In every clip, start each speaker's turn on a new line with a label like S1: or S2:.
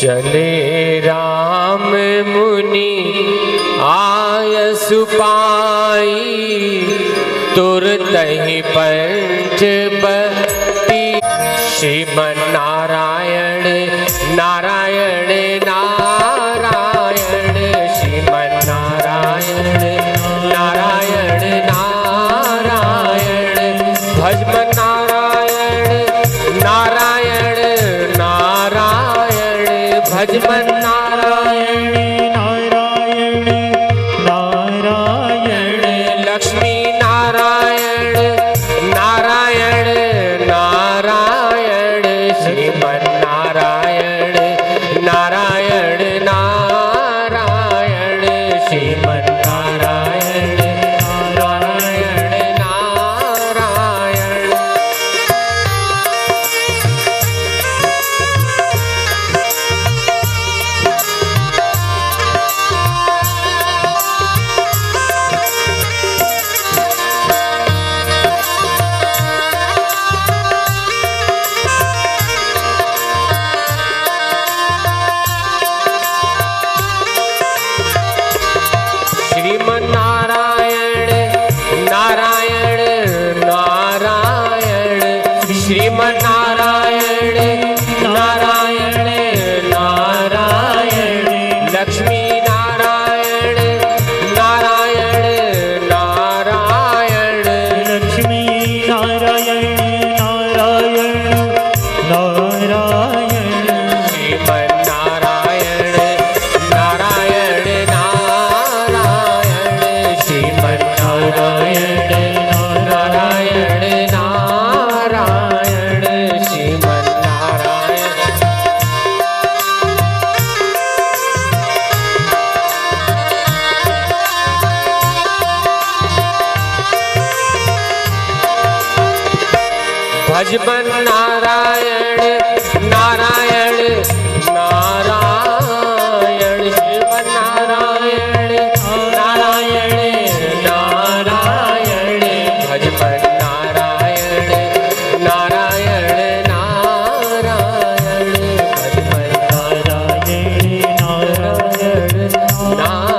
S1: चले राम मुनि आयस पाई, तुरतहि पंचवटी। श्रीमन नारायण नारायण नारायण, श्रीमन नारायण नारायण नारायण, भजमन नारायण नारायण नारायण, भजमन नारायण नारायण नारायण, लक्ष्मी नारायण नारायण नारायण, श्रीमन नारायण नारायण नारायण, श्रीमन नारायण नारायण नारायण। श्रीमन नारायण नारायण नारायण, श्रीमन नारायण नारायण नारायण, लक्ष्मी नारायण नारायण नारायण, लक्ष्मी नारायण नारायण नारायण, श्रीमन नारायण नारायण नारायण, श्रीमन नारायण नारायण नारायण, श्रीमन नारायण। भजमन नारायण नारायण नारायण, श्रीमन नारायण नारायण नारायण, भजमन नारायण नारायण नारायण, भजमन नारायण नारायण नारायण।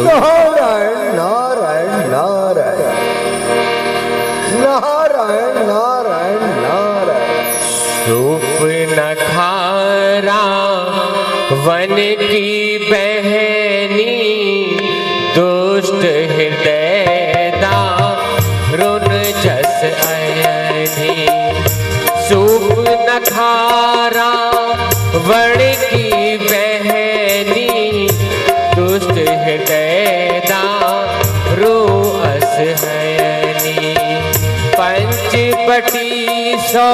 S2: नारायण नारायण नारायण नारायण नारायण नारायण।
S1: रूप नखारा वन की बहनी, दुष्ट हृदय दारुण जस अयनी। सूप नखारा वन की बहनी, दुष्ट हृदय दारू अस हयनी। पंचवटी सो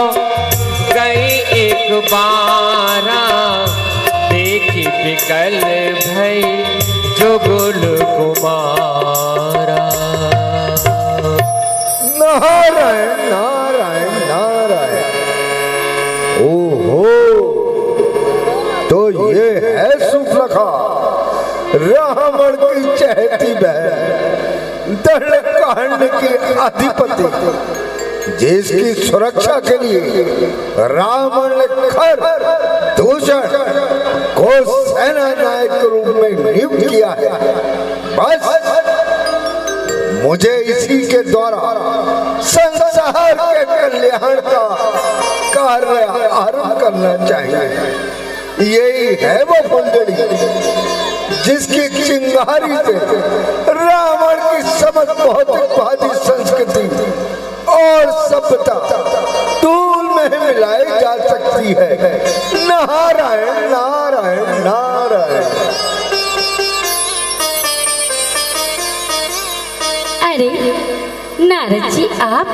S1: गई एक बारा, देखी विकल भई जुगुल कुमारा।
S2: नारायण नारायण नारायण। ओहो, तो ये है सुफलका, रावण की चहेती बहन, दंडकांड की अधिपति, जिसकी सुरक्षा के लिए रावण ने खर दूषण को सेना नायक के रूप में नियुक्त किया है। बस मुझे इसी के द्वारा संसार के कल्याण का कार्य आरंभ करना चाहिए। यही है वो कुंडली जिसकी चिंगारी से रावण की समस्त भौतिकवादी संस्कृति और सभ्यता धूल में मिलाई जा सकती है। नारायण नारायण नारायण।
S3: अरे नारद जी, आप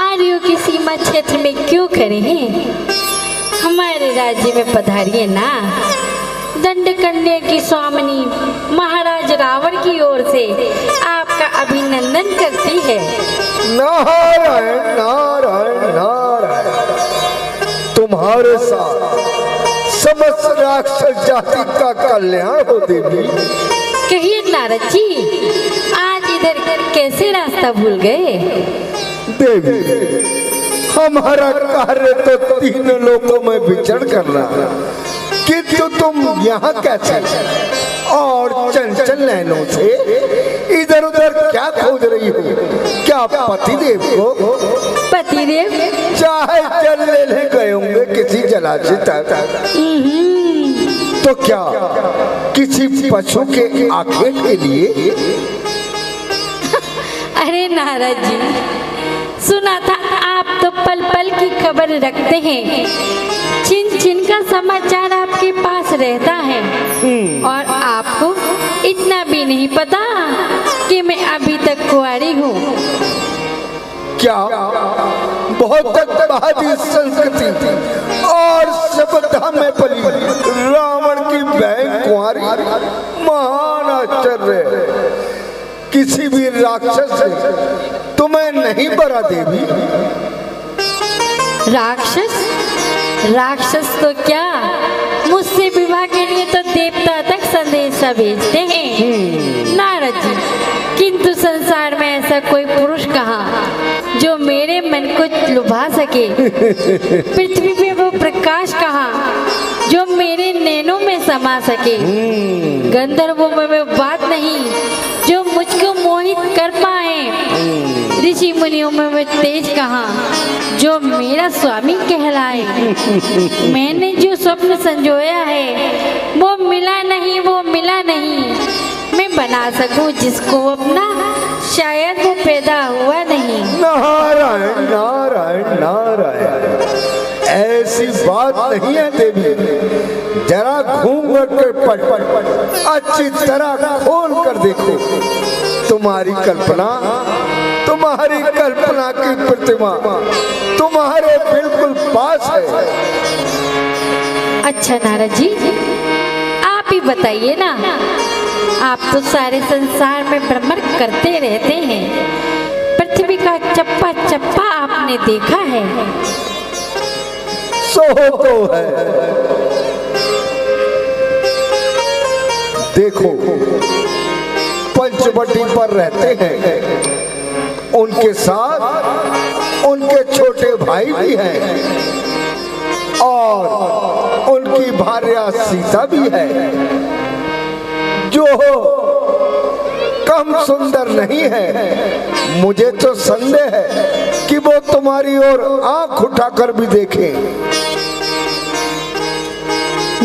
S3: आर्यों की सीमा क्षेत्र में क्यों खड़े हैं? हमारे राज्य में पधारिए ना। दंडकन्या की स्वामिनी महाराज रावण की ओर से आपका अभिनंदन करती है।
S2: नारायण नारायण नारायण। तुम्हारे साथ समस्त राक्षस जाति का कल्याण हो देवी।
S3: कहिए नारद जी, आज इधर कैसे रास्ता भूल गए?
S2: देवी, हमारा कार्य तो तीनों लोकों में विचरण करना, किंतु तुम यहाँ कैसे और चंचल नैनों से इधर उधर क्या खोज रही हो? क्या पतिदेव को?
S3: पतिदेव
S2: चाहे जल लेने गए होंगे किसी जलाशय तक, तो क्या किसी पशु के आखेट के लिए?
S3: अरे नारद जी, सुना था आप तो पल पल की खबर रखते हैं, छिन छिन का समाचार आपके पास रहता है, और आपको इतना भी नहीं पता कि मैं अभी तक कुंवारी हूँ।
S2: क्या बहुत बहादुर संस्कृति और सभ्यता में पली रावण की बहन कुंवारी, महान आश्चर्य। किसी भी राक्षस से तुम्हें नहीं बरा देवी?
S3: राक्षस? राक्षस तो क्या, मुझसे विवाह के लिए तो देवता तक संदेशा भेजते हैं नारद जी, किंतु संसार में ऐसा कोई पुरुष कहाँ जो मेरे मन को लुभा सके। पृथ्वी पे वो प्रकाश कहाँ जो मेरे नैनों में समा सके। गंधर्वों में वो बात नहीं जो मुझको मोहित कर पाए। ऋषि मुनियों में वो तेज कहाँ जो मेरा स्वामी कहलाए। मैंने जो स्वप्न संजोया है वो मिला नहीं, वो मिला नहीं। मैं बना सकूं जिसको अपना, शायद वो पैदा हुआ नहीं।
S2: नारायण नारायण नारायण, ऐसी बात नहीं है देवी। जरा घूंघट के पट अच्छी तरह खोल कर देखो। तुम्हारी कल्पना की प्रतिमा तुम्हारे बिल्कुल पास है।
S3: अच्छा नारद जी, आप ही बताइए ना, आप तो सारे संसार में भ्रमण करते रहते हैं, पृथ्वी का चप्पा चप्पा आपने देखा है।
S2: सो तो है। देखो, पंचवटी पर रहते हैं, उनके साथ उनके छोटे भाई भी हैं और उनकी भार्या सीता भी है, जो कम सुंदर नहीं है। मुझे तो संदेह है कि वो तुम्हारी ओर आंख उठाकर भी देखें।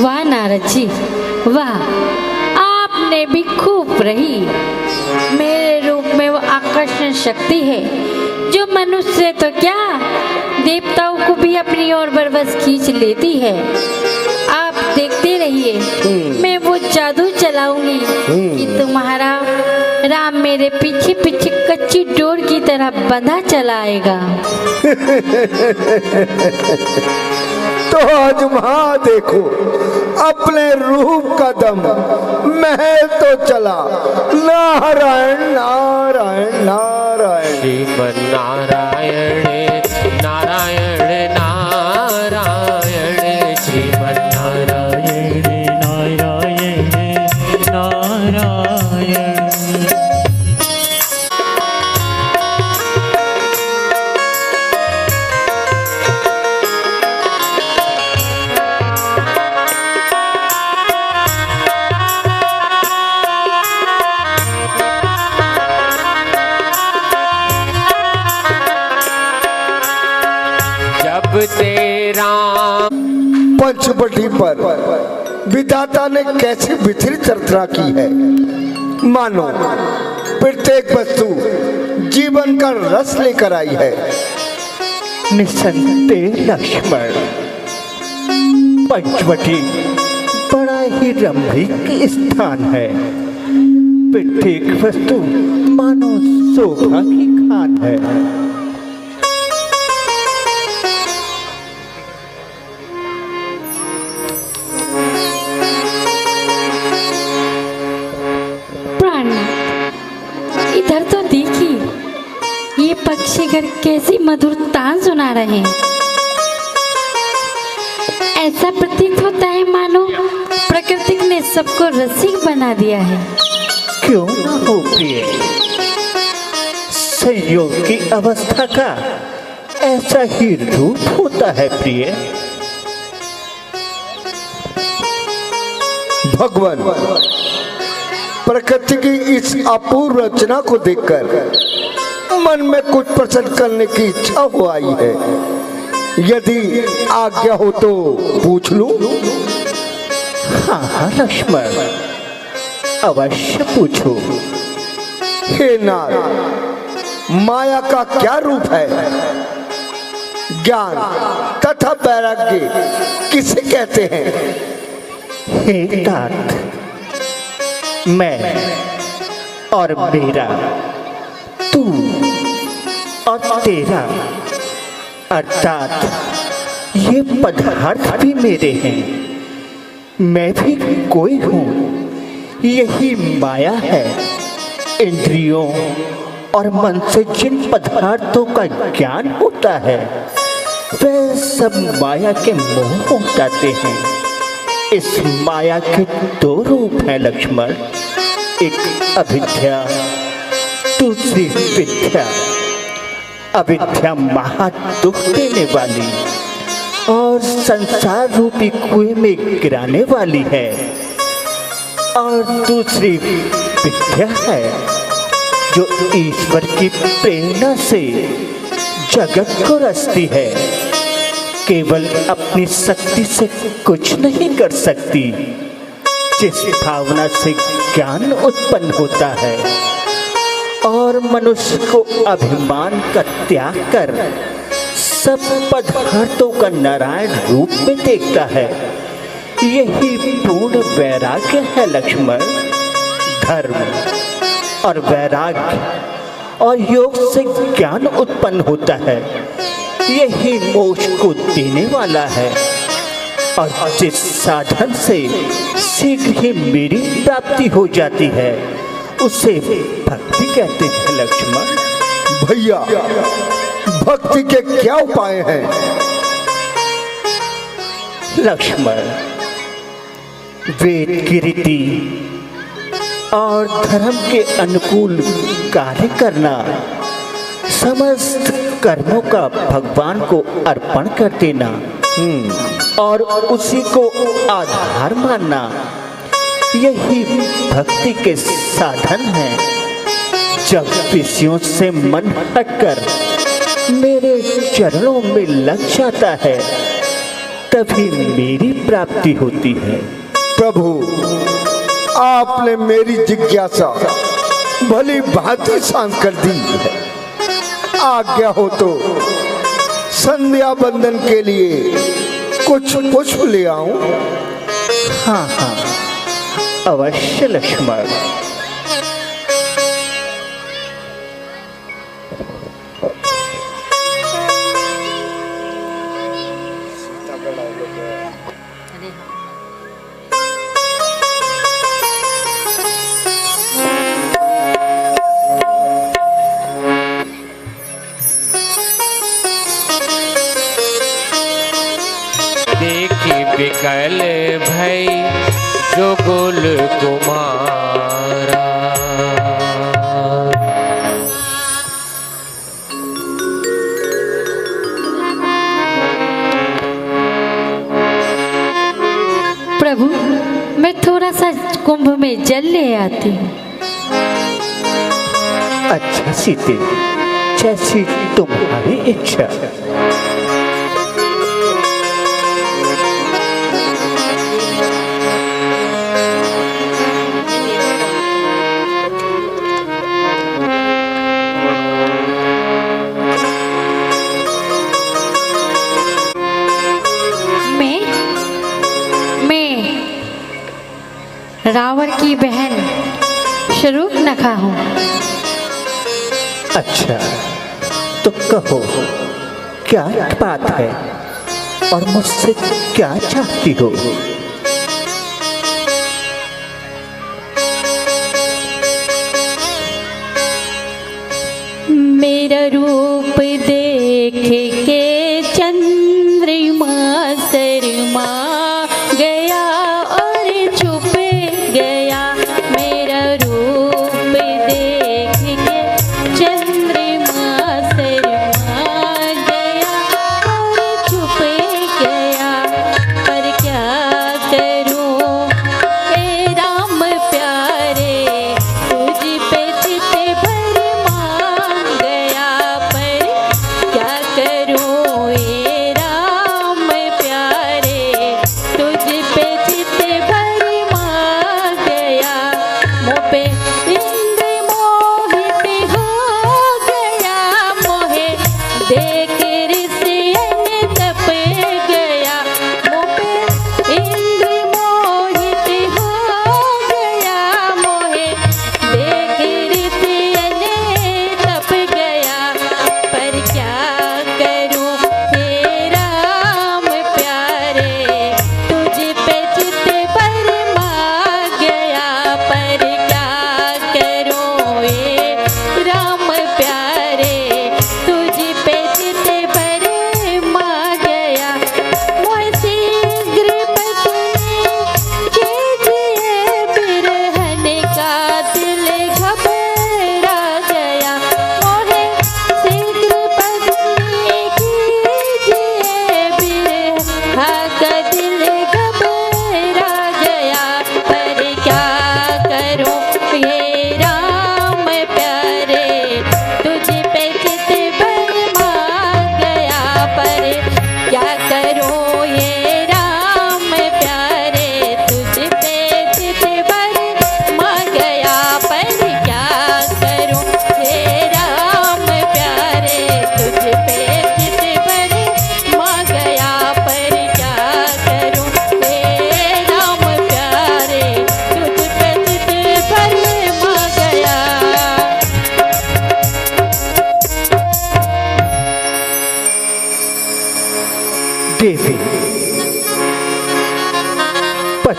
S3: वाह नारद जी वाह, आपने भी खूब रही। मेरे रूप में वो आकर्षण शक्ति है जो मनुष्य तो क्या, देवताओं को भी अपनी ओर बरबस खींच लेती है। आप देखते रहिए, मैं वो जादू चलाऊंगी कि तुम्हारा राम मेरे पीछे पीछे कच्ची डोर की तरह बंधा चला आएगा।
S2: तो आजमा देखो अपने रूप का दम। मैं तो चला। नारायण नारायण नारायण
S1: श्रीमन नारायण नारायण नारायण, श्रीमन नारायण नारायण नारायण। तेरा
S2: पंचवटी पर विधाता ने कैसी विचित्र चर्चा की है। मानो प्रत्येक वस्तु जीवन का रस लेकर आई है।
S4: निसंदेह लक्ष्मण, पंचवटी बड़ा ही रमणीक स्थान है। प्रत्येक वस्तु मानो शोभा की खान है।
S3: इधर तो देखिए, ये पक्षी घर कैसी मधुर तान सुना रहे हैं। ऐसा प्रतीत होता है मानो प्रकृति ने सबको रसिक बना दिया है।
S4: क्यों ना हो प्रिय, संयोग की अवस्था का ऐसा ही रूप होता है प्रिय।
S2: भगवान, प्रकृति की इस अपूर्व रचना को देखकर मन में कुछ प्रश्न करने की इच्छा हो आई है। यदि आज्ञा हो तो पूछ लूं?
S4: हाँ हाँ लक्ष्मण, अवश्य पूछो।
S2: हे नाथ, माया का क्या रूप है? ज्ञान तथा वैराग्य किसे कहते हैं?
S4: हे तात, मैं और मेरा, तू और तेरा, अर्थात ये पदार्थ भी मेरे हैं, मैं भी कोई हूँ। यही माया है। इंद्रियों और मन से जिन पदार्थों का ज्ञान होता है वे सब माया के मोह हो जाते हैं। इस माया के दो रूप हैं लक्ष्मण, एक अविद्या, दूसरी विद्या। अविद्या महा दुख देने वाली और संसार रूपी कुएं में गिराने वाली है, और दूसरी विद्या है जो ईश्वर की प्रेरणा से जगत को रचती है। केवल अपनी शक्ति से कुछ नहीं कर सकती। जिस भावना से ज्ञान उत्पन्न होता है और मनुष्य को अभिमान का त्याग कर सब पदार्थों का नारायण रूप में देखता है, यही पूर्ण वैराग्य है लक्ष्मण। धर्म और वैराग्य और योग से ज्ञान उत्पन्न होता है, यही मोक्ष को देने वाला है। और जिस साधन से शीघ्र ही मेरी प्राप्ति हो जाती है उसे भक्ति कहते हैं लक्ष्मण।
S2: भैया, भक्ति के क्या उपाय हैं?
S4: लक्ष्मण, वेद की रीति और धर्म के अनुकूल कार्य करना, समस्त कर्मों का भगवान को अर्पण कर देना और उसी को आधार मानना, यही भक्ति के साधन हैं। जब विषयों से मन हटकर मेरे चरणों में लग जाता है तभी मेरी प्राप्ति होती है।
S2: प्रभु, आपने मेरी जिज्ञासा भली भांति शांत कर दी है। आज्ञा हो तो संध्या बंदन के लिए कुछ पुष्प ले आऊं?
S4: हाँ हाँ, अवश्य लक्ष्मण।
S1: देखी बिकल भई जो गोल कुमारा,
S3: प्रभु, मैं थोड़ा सा कुंभ में जल ले आती हूँ।
S4: अच्छा सीते, जैसी तुम्हारी इच्छा।
S3: रावण की बहन शूर्पणखा हूँ।
S4: अच्छा, तो कहो क्या बात है और मुझसे क्या चाहती हो?
S3: मेरा रूप देख के चंद्रमा शर्मा गया और छुप गया। मेरा रूप देख के चंद्रमा शर्मा गया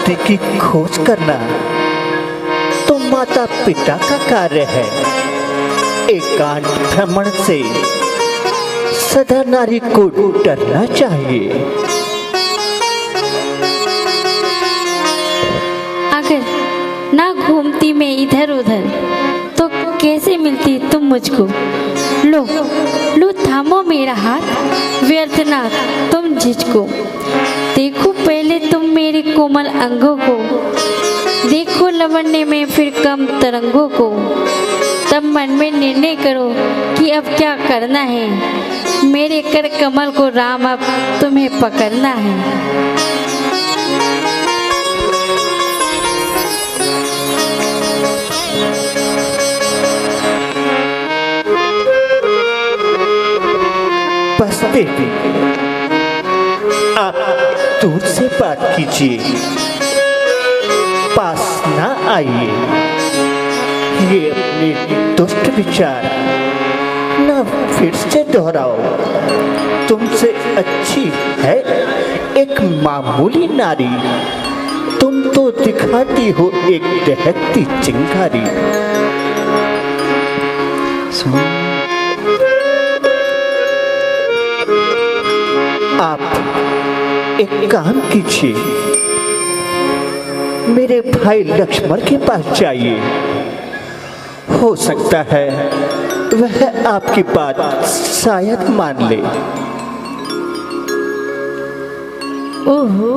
S4: पति की खोज करना तो माता पिता का कार्य है। एकांत भ्रमण से सदा नारी को डरना चाहिए।
S3: अगर ना घूमती मैं इधर उधर तो कैसे मिलती तुम मुझको। लो लो थामो मेरा हाथ, व्यर्थ ना तुम झिझको। देखो पहले तुम मेरे कोमल अंगों को, देखो लवण्य में फिर कम तरंगों को। तब मन में निर्णय करो कि अब क्या करना है। मेरे कर कमल को राम अब तुम्हें पकड़ना है।
S4: बस बेटी, आप दूर से बात कीजिए, पास ना आइए। ये अपने दुष्ट विचार ना फिर से दोहराओ। तुमसे अच्छी है एक मामूली नारी, तुम तो दिखाती हो एक दहकती चिंगारी। आप एक काम कीजिए, मेरे भाई लक्ष्मण के पास जाइए। हो सकता है वह आपकी बात शायद मान ले।
S3: ओहो,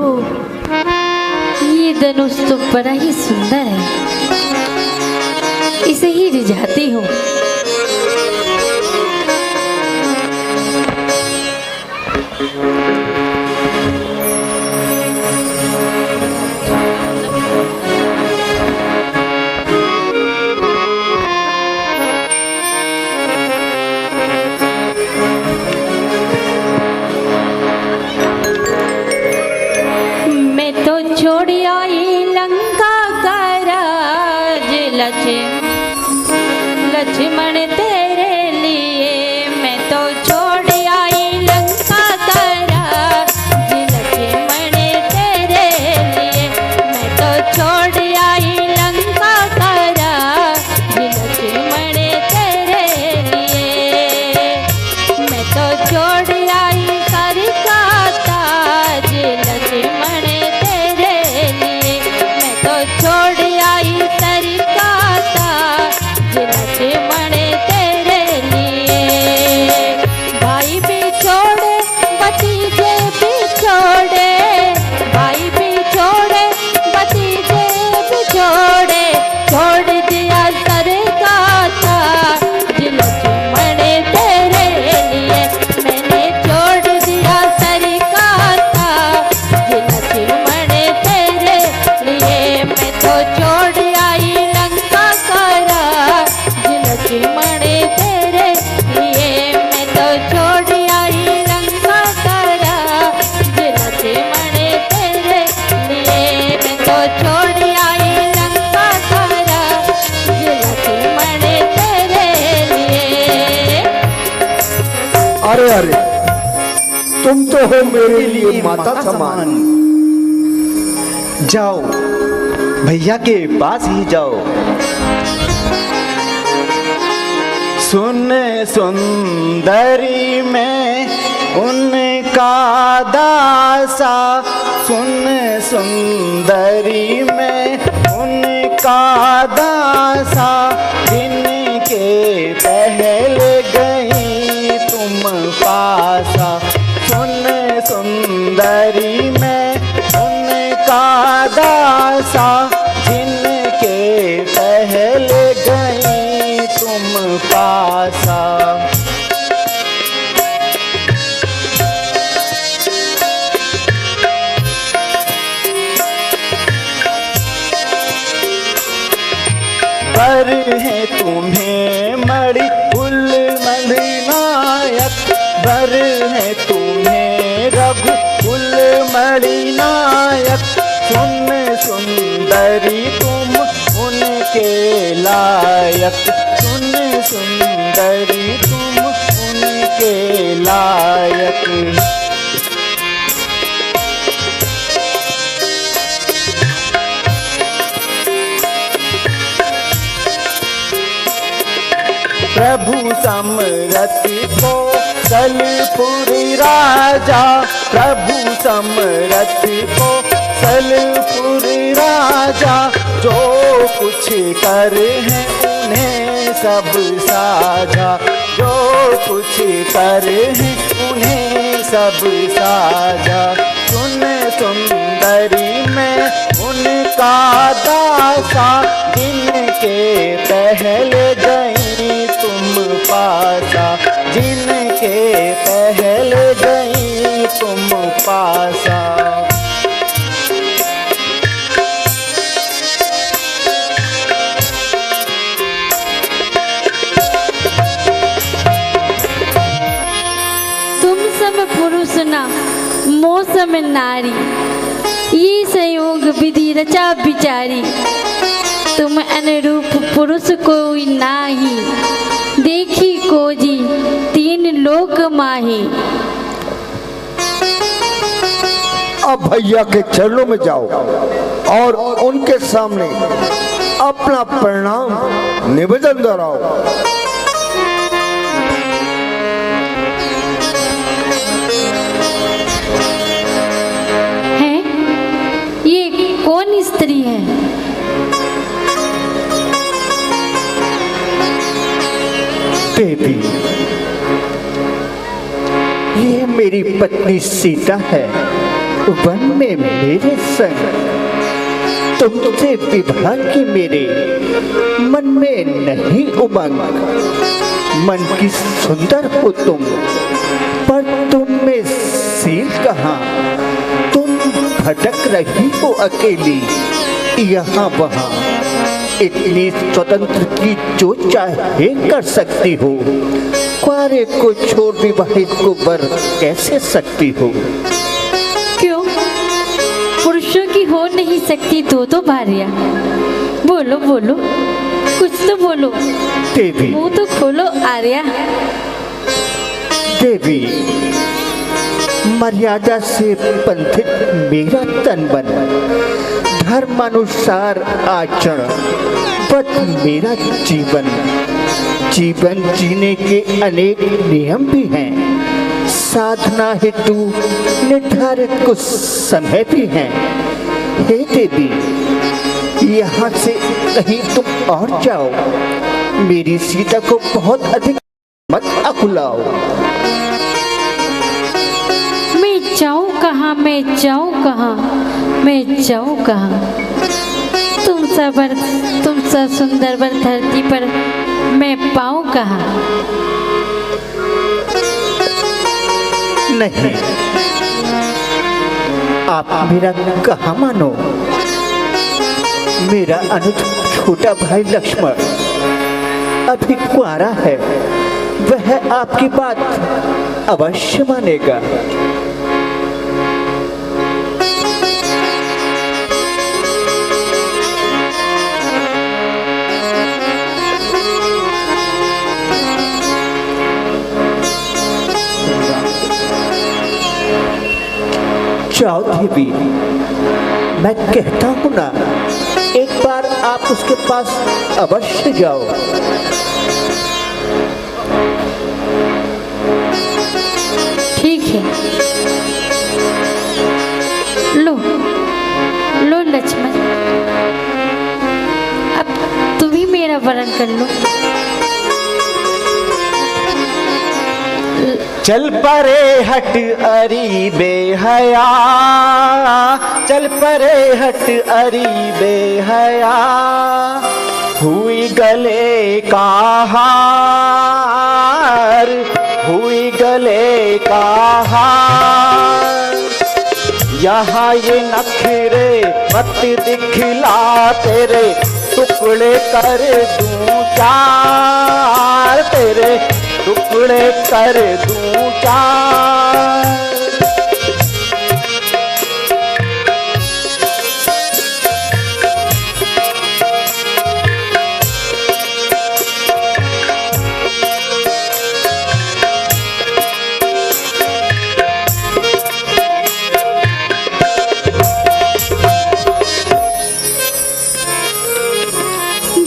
S3: ये धनुष तो बड़ा ही सुंदर है, इसे ही रिझाती हूँ। छोड़ आई लंका का राज लक्ष्मण तेरे लिए। मैं तो छोड़ आई लंका का राज लक्ष्मण तेरे लिए। मैं तो छोड़ आई लंका का राज लक्ष्मण तेरे लिए। मैं तो छोड़ आई सर का ताज लक्ष्मण छोड़ आई सर का ताज लक्ष्मण तेरे लिए। भाई भी छोड़े भतीजे भी छोड़े, भाई भी छोड़े भतीजे भी छोड़े। छोड़ दिया सर का ताज लक्ष्मण तेरे लिए। मैंने छोड़ दिया सर का ताज लक्ष्मण तेरे लिए। मैं तो छोड़ आई लंका का राज लक्ष्मण तेरे लिए। मैं तो छोड़ आई लंका का राज लक्ष्मण तेरे लिए। मैं तो छोड़ आई लंका का राज लक्ष्मण तेरे लिए।
S2: अरे अरे, तुम तो हो मेरे लिए माता समान।
S5: जाओ भैया के पास ही जाओ। सुन सुंदरी में उनका दासा, सुन सुंदरी में उनका दासा। जिनके पहले गई तुम पासा। सुन सुंदरी में उनका दासा। जिनके पहले गई तुम पासा। पर है तुम्हें मणि कुल मणिनायक। बर है तुम्हें रघु कुल मणिनायक। सुन सुंदरी तुम उनके लायक। सुन सुंदरी तुम उनके लायक। प्रभु समरथ को सलपुरी राजा, प्रभु समरथ को सलपुरी राजा, जो कुछ कर है उन्हें सब साझा, जो कुछ कर है उन्हें सब साझा। सुन सुंदरी में उनका दासा, जिनके पहले गई तुम पासा, जिनके पहले गई तुम पासा।
S3: पुरुष ना मौसम नारी, ये संयोग विधि रचा बिचारी। तुम अनुरूप पुरुष कोई नाही, देखी कोजी तीन लोक माही।
S2: अब भैया के चरणों में जाओ और उनके सामने अपना प्रणाम निवेदन दोहराओ।
S3: कौन स्त्री है?
S4: देवी, ये मेरी पत्नी सीता है, वन में मेरे संग। तुमसे विवाह की मेरे मन में नहीं उमंग। मन की सुंदर हो तुम, पर तुम में सील कहाँ? तुम भटक रही हो अकेली यहाँ वहाँ, इतनी स्वतंत्र की जो चाहे कर सकती हो। कुआरे को छोड़ विवाहित को वर कैसे सकती हो?
S3: क्यों, पुरुषों की हो नहीं सकती दो भार्या? बोलो बोलो, कुछ तो बोलो।
S4: देवी,
S3: मुंह तो खोलो आर्या।
S4: देवी, मर्यादा से बंधित मेरा तन बन, धर्मानुसार आचरण बट मेरा जीवन। जीवन जीने के अनेक नियम भी हैं, साधना हेतु निर्धारित कुछ समय भी हैं। हे देवी, यहाँ से कहीं तुम और जाओ, मेरी सीता को बहुत अधिक मत अकुलाओ।
S3: जाऊं कहाँ, मैं जाऊं कहाँ, मैं जाऊं कहाँ? तुम सा सुंदर वर धरती पर मैं पाऊं कहाँ?
S4: नहीं, आप मेरा कहाँ मानो। मेरा अनुज छोटा भाई लक्ष्मण अभी कुंवारा है, वह आपकी बात अवश्य मानेगा। जाओ देवी, मैं कहता हूँ ना, एक बार आप उसके पास अवश्य जाओ।
S3: ठीक है, लो लो लक्ष्मण, अब तुम ही मेरा वरण कर लो।
S5: चल परे हट अरी बेहया, चल परे हट अरी बेहया, हुई गले का हार, हुई गले का हार। यहाँ ये नखरे मत दिखला, तेरे टुकड़े कर दूं चार, तेरे टुकड़े कर दूं चार।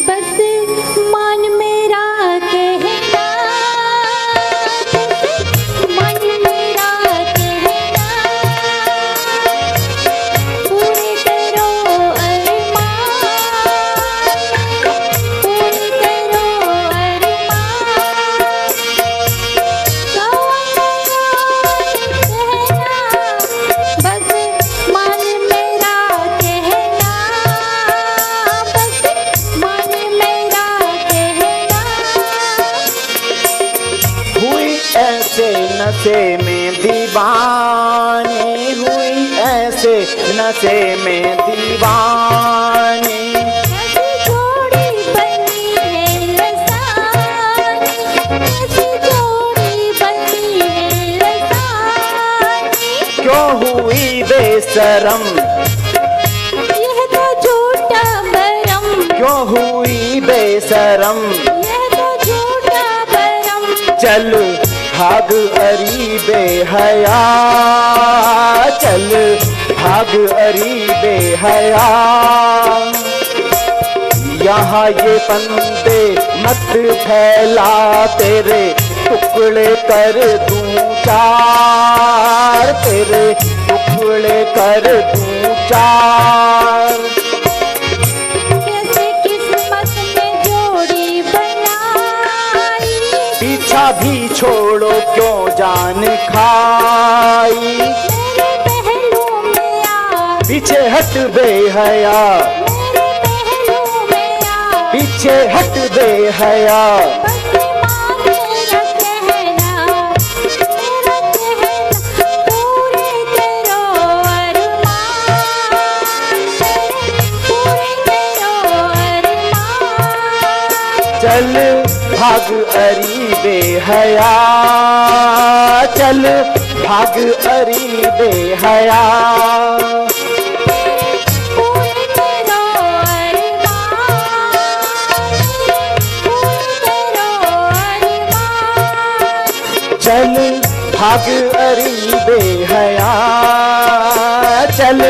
S3: बस मान मेरा कहे
S5: नशे में दीवानी हुई, ऐसे नशे में दीवानी।
S3: ऐसी जोड़ी बनी है रसानी, ऐसी जोड़ी बनी है रसानी।
S5: क्यों हुई बेशरम,
S3: यह तो झूठा भरम,
S5: क्यों हुई बेशरम।
S3: यह तो झूठा भरम।
S5: चल भाग अरी बेहया, चल भाग अरी बेहया। यहाँ ये फंदे मत फैला, तेरे टुकड़े कर दूं चार, तेरे टुकड़े कर दूं चार।
S3: कैसे किस्मत में जोड़ी बनाई,
S5: पीछा भी छोड़ो क्यों जान खाई।
S3: मेरे पहलू में आ,
S5: पीछे हट बेहया,
S3: मेरे पहलू में आ।
S5: पीछे हट बेहया।
S3: बस मान मेरा कहना, मेरा कहना पूरे करो अरमान, पूरे करो अरमान।
S5: चल भाग अरी बेहया, चल भाग अरी बेहया।
S3: पूरे करो अरमान, पूरे करो अरमान।
S5: चल भाग अरी बेहया, चल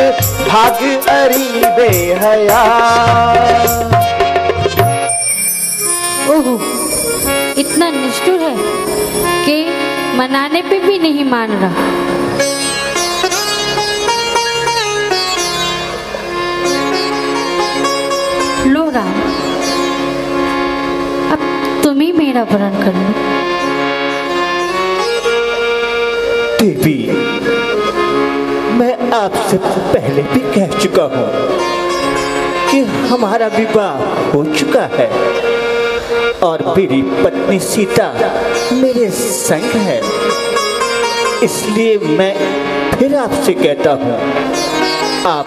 S5: भाग अरी बेहया।
S3: ओहो, इतना निष्ठुर है कि मनाने पे भी नहीं मान रहा। लो राम, अब तुम ही मेरा वरण कर लो।
S4: देवी, मैं आपसे पहले भी कह चुका हूँ कि हमारा विवाह हो चुका है और मेरी पत्नी सीता मेरे संग है। इसलिए मैं फिर आपसे कहता हूँ, आप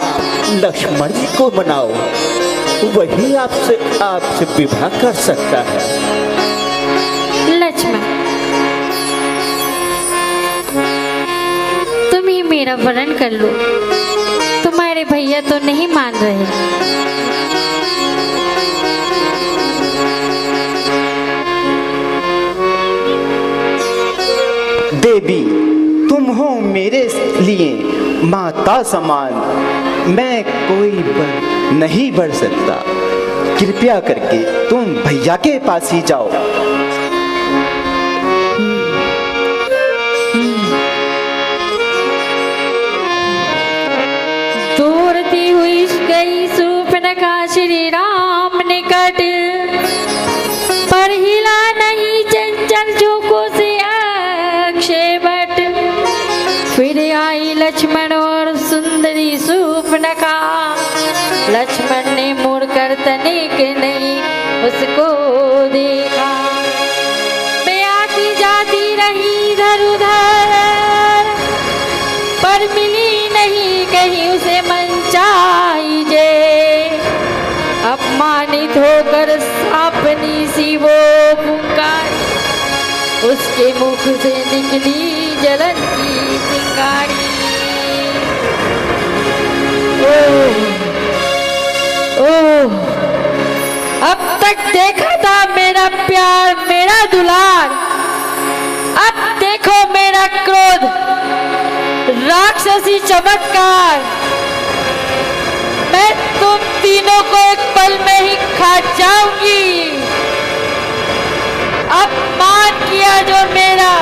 S4: लक्ष्मण जी को मनाओ, वही आपसे विवाह कर सकता है।
S3: लक्ष्मण, तुम ही मेरा वरण कर लो, तुम्हारे भैया तो नहीं मान रहे।
S5: देवी, तुम हो मेरे लिए माता समान, मैं कोई बर नहीं बढ़ सकता। कृपया करके तुम भैया के पास ही जाओ।
S3: दौड़ती हुई गई सूर्पनखा श्री राम निकट, पर हिला नहीं चंचल झोंकों से अक्षय बट। फिर आई लक्ष्मण और सुंदरी सूर्पनखा, लक्ष्मण ने मुड़ कर तनिक नहीं उसको देखा। मैं आती जाती रही इधर उधर, पर मिली नहीं कहीं उसे मनचाही जे। अपमानित होकर अपनी सी वो पुकारी, उसके मुख से निकली जलन की चिंगारी। ओह, ओह, अब तक देखा था मेरा प्यार मेरा दुलार, अब देखो मेरा क्रोध राक्षसी चमत्कार। मैं तुम तीनों को एक पल में ही खा जाऊंगी। अपमान किया जो मेरा,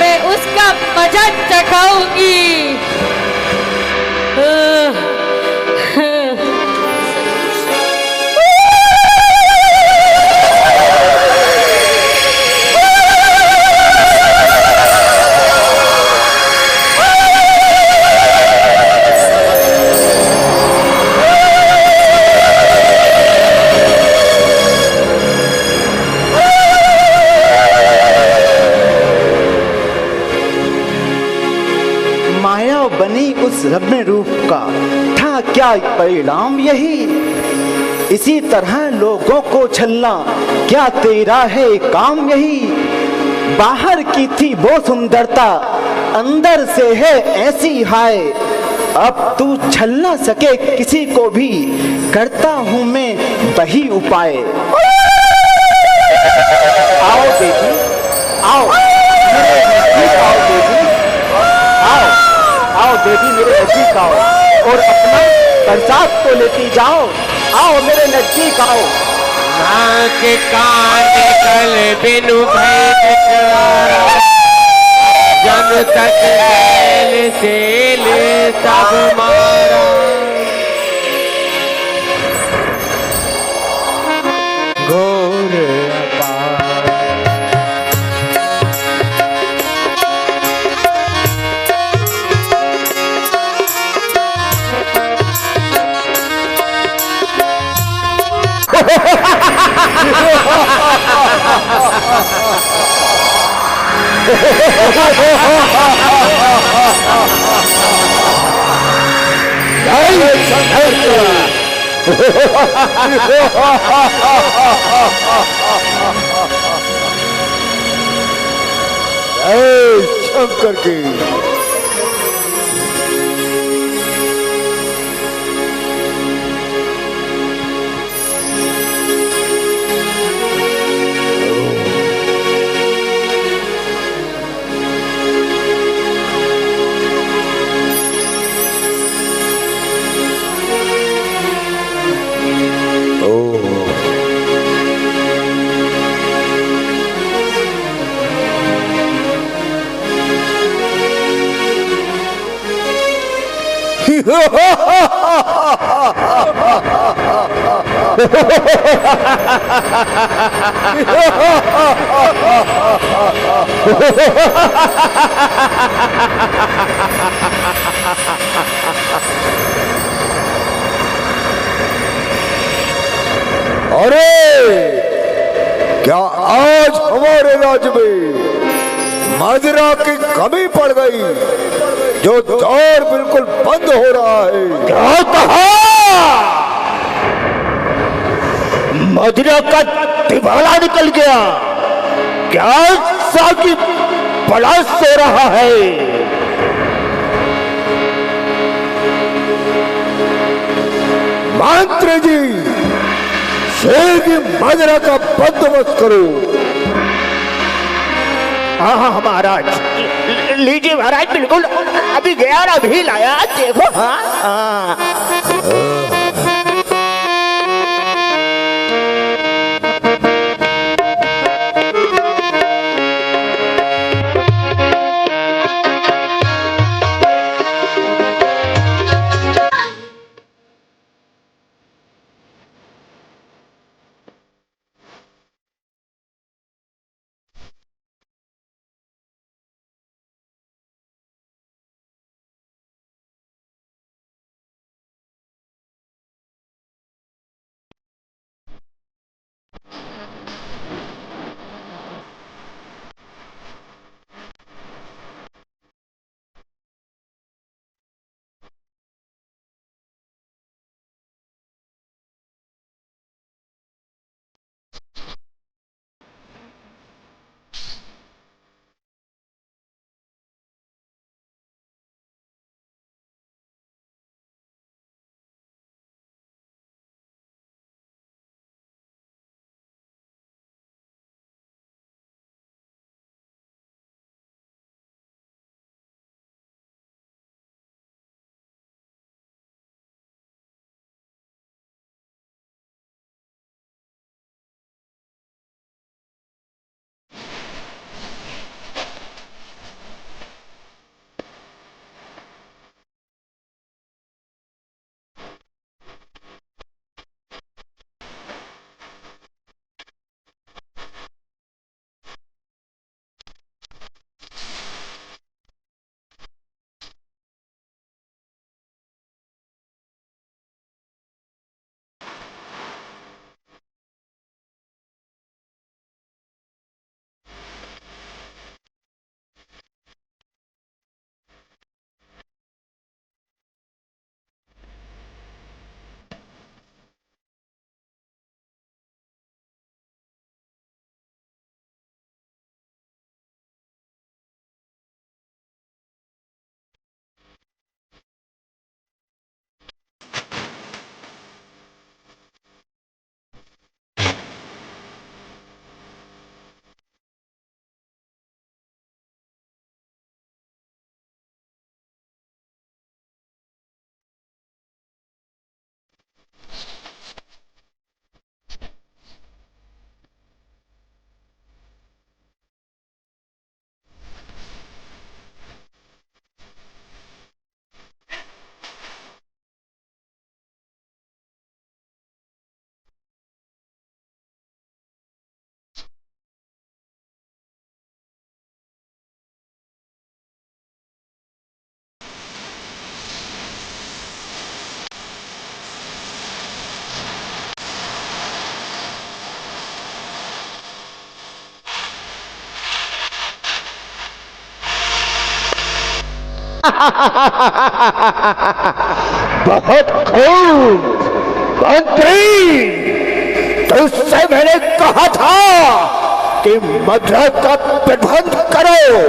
S3: मैं उसका मजा चखाऊंगी।
S5: उस रम्य रूप का था क्या परिणाम यही? इसी तरह लोगों को छलना क्या तेरा है काम यही? बाहर की थी वो सुंदरता, अंदर से है ऐसी हाय। अब तू छल ना सके किसी को भी, करता हूं मैं वही उपाय। आओ बेटी, आओ, आओ बेटी, आओ, आओ बेटी मेरे नजदीक आओ और अपना बरसात को लेती जाओ। आओ मेरे नजदीक आओ।
S1: नाक कान कल बिनु भय जब तक बैल सेल सब मारा। घोर अपार
S2: शंकर की अरे क्या आज हमारे राज्य में मदिरा की कमी पड़ गई, जो दौर बिल्कुल बंद हो रहा है।
S4: क्या कहा? मदिरा का दिवाला निकल गया? क्या साकी बड़ा सो रहा है?
S2: मंत्री जी, शीघ्र मदिरा का बंदोबस्त करो।
S4: हाँ हाँ महाराज, लीजिए महाराज, बिल्कुल अभी गया और अभी लाया, देखो। हाँ हाँ। बहुत खूब मंत्री, तो उससे मैंने कहा था कि मदरा का प्रबंध करो,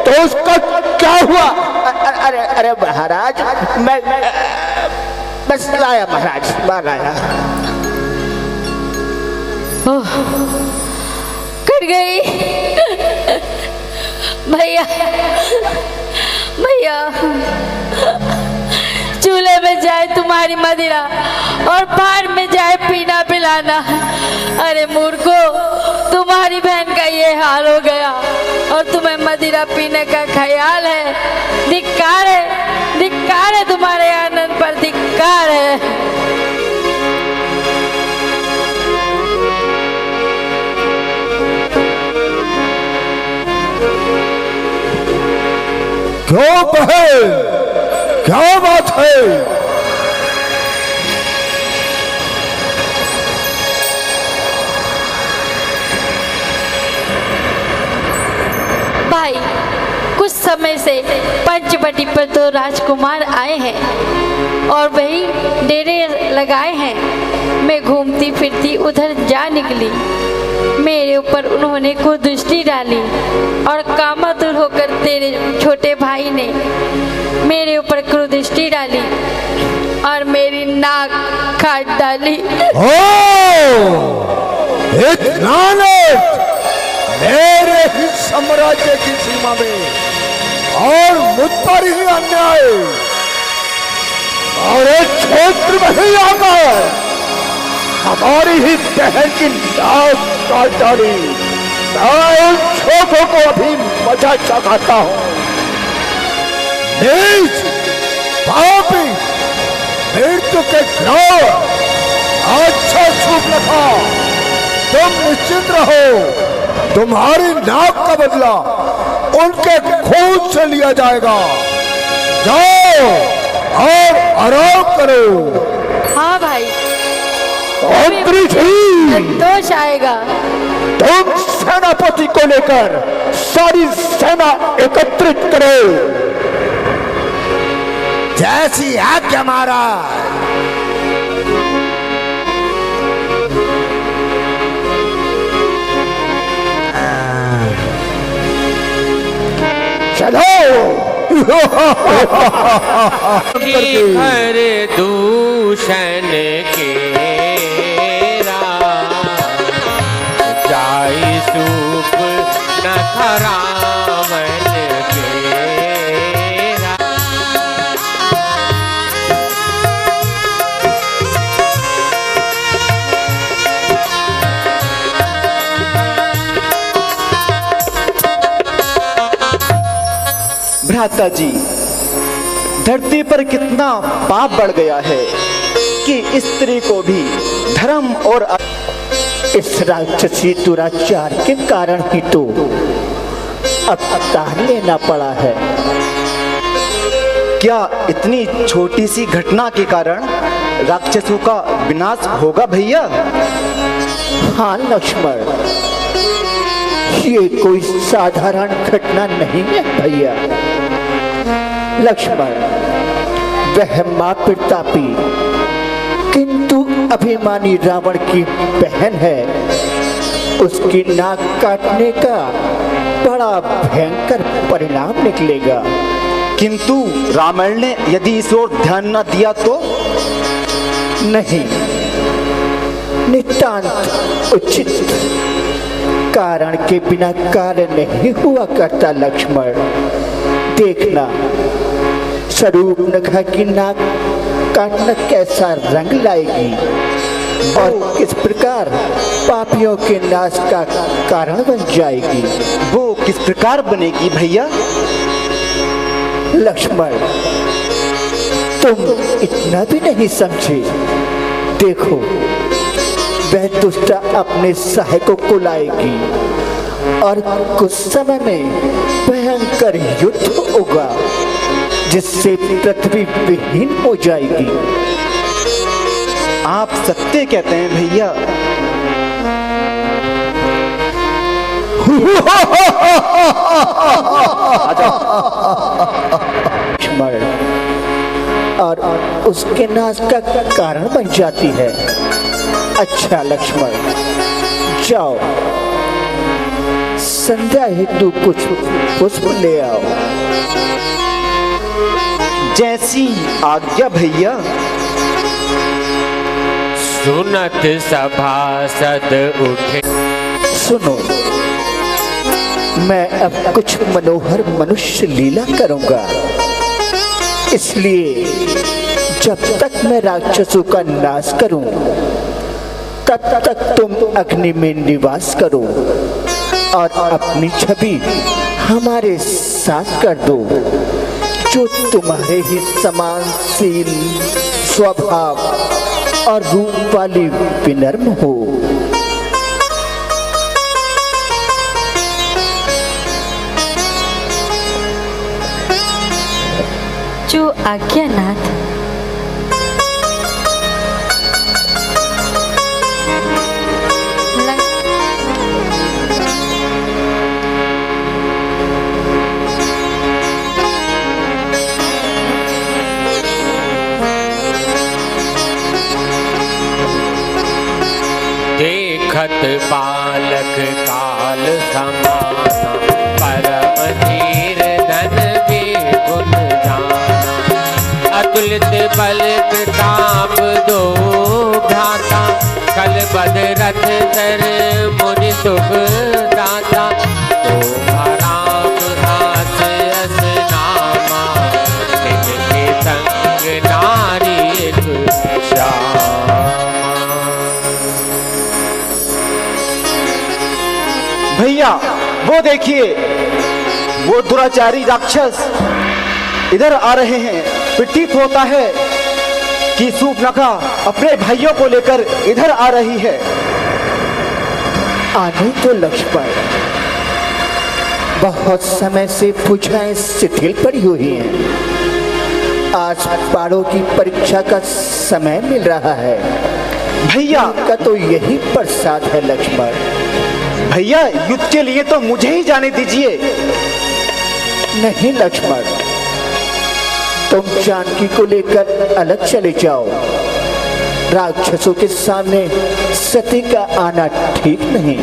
S4: तो उसका क्या हुआ? अरे अरे महाराज, मैं बस लाया महाराज, लाया।
S3: ओह, कट गई भैया, भैया चूल्हे में जाए तुम्हारी मदिरा और बाहर में जाए पीना पिलाना। अरे मूर्खो, तुम्हारी बहन का ये हाल हो गया और तुम्हें मदिरा पीने का ख्याल है। धिक्कार है, धिक्कार है तुम्हारे आनंद पर, धिक्कार है।
S2: क्यों बहन, क्या बात है?
S3: भाई, कुछ समय से पंचवटी पर तो राजकुमार आए हैं और वही डेरे लगाए हैं। मैं घूमती फिरती उधर जा निकली, मेरे ऊपर उन्होंने कुदृष्टि डाली और कामातुर होकर तेरे छोटे भाई ने मेरे ऊपर कुदृष्टि डाली और मेरी नाक काट डाली।
S2: इतना मेरे ही साम्राज्य की सीमा में और मुझ पर ही अन्याय और एक क्षेत्र में ही आकर हमारी ही बहन की नाक काट डाली। मैं उन छोटों को अभी मजा चखाता हूँ। नीच, पापी, मृत्यु के खिलाफ अच्छा छूट रखा। तुम निश्चिंत रहो, तुम्हारी नाक का बदला उनके खून से लिया जाएगा। जाओ और आराम करो।
S3: हाँ भाई,
S2: दोष
S3: आएगा।
S2: तुम सेनापति को लेकर सारी सेना एकत्रित करो। जैसी आज्ञा महाराज। चलो।
S1: घर दूषण के जाई सूप न खरावन के।
S5: भ्राता जी, धरती पर कितना पाप बढ़ गया है कि स्त्री को भी धर्म और
S4: इस राक्षसी दुराचार के कारण ही तो अवतार लेना पड़ा है।
S5: क्या इतनी छोटी सी घटना के कारण राक्षसों का विनाश होगा भैया?
S4: हाँ लक्ष्मण, ये कोई साधारण घटना नहीं है भैया। लक्ष्मण वह मां प्रतापी किंतु अभिमानी रावण की बहन है। उसकी नाक काटने का बड़ा भयंकर परिणाम निकलेगा।
S5: किंतु रावण ने यदि इस ओर ध्यान न दिया तो?
S4: नहीं, नितांत उचित कारण के बिना कार्य नहीं हुआ करता लक्ष्मण। देखना स्वरूप नखा की नाक काटना कैसा रंग लाएगी और किस प्रकार पापियों के नाश का कारण बन जाएगी।
S5: वो किस प्रकार बनेगी भैया?
S4: लक्ष्मण तुम इतना भी नहीं समझे। देखो वह दुष्टा अपने सहायकों को लाएगी और कुछ समय में भयंकर युद्ध होगा जिससे पृथ्वी विहीन हो जाएगी।
S5: आप सत्य कहते हैं भैया।
S4: लक्ष्मण, और उसके नाश का कारण बन जाती है। अच्छा लक्ष्मण, जाओ संध्या हेतु कुछ पुष्प ले आओ।
S5: जैसी आज्ञा भैया।
S1: सुनत सभासद उठे।
S4: सुनो, मैं अब कुछ मनोहर मनुष्य लीला करूंगा, इसलिए जब तक मैं राक्षसों का नाश करूं तब तक तुम अग्नि में निवास करो और अपनी छवि हमारे साथ कर दो, जो तुम्हारे ही समानशील स्वभाव और रूप वाली विनम्र हो।
S3: जो आज्ञानाथ।
S1: देखत बालक काल समाना, परम धीर धन गुण जाना। अतुलित बल प्रताप दो भ्राता, कल बद रथ धर मुनि सुख दाता। तो राम हास अस नामा, इनके संग नारी एक श्यामा।
S5: भैया वो देखिए, वो दुराचारी राक्षस इधर आ रहे हैं। प्रतीत होता है कि सूर्पनखा अपने भाइयों को लेकर इधर आ रही है।
S4: आने तो लक्ष्मण, बहुत समय से भुजाएं शिथिल पड़ी हुई हैं। आज पाड़ों की परीक्षा का समय मिल रहा है।
S5: भैया
S4: का तो यही प्रसाद है लक्ष्मण।
S5: भैया युद्ध के लिए तो मुझे ही जाने दीजिए।
S4: नहीं लक्ष्मण, तुम जानकी को लेकर अलग चले जाओ। राक्षसों के सामने सती का आना ठीक नहीं।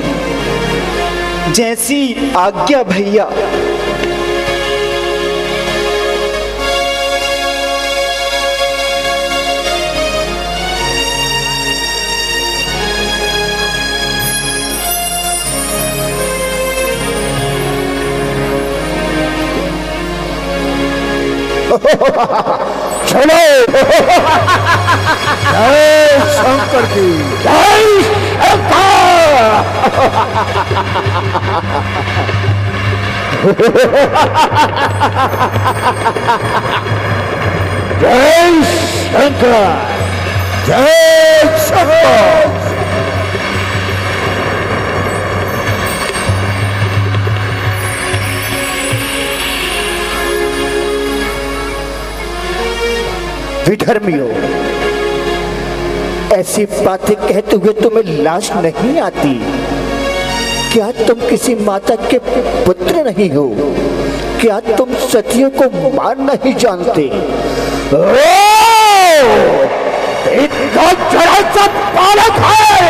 S5: जैसी आज्ञा भैया।
S2: चलो जय शंकर की जय शंकर, जय शंकर।
S4: विधर्मियों, ऐसी बातें कहते हुए तुम्हें लाज नहीं आती? क्या तुम किसी माता के पुत्र नहीं हो? क्या तुम सतियों को मार नहीं जानते?
S2: इतना जरा सा बालक है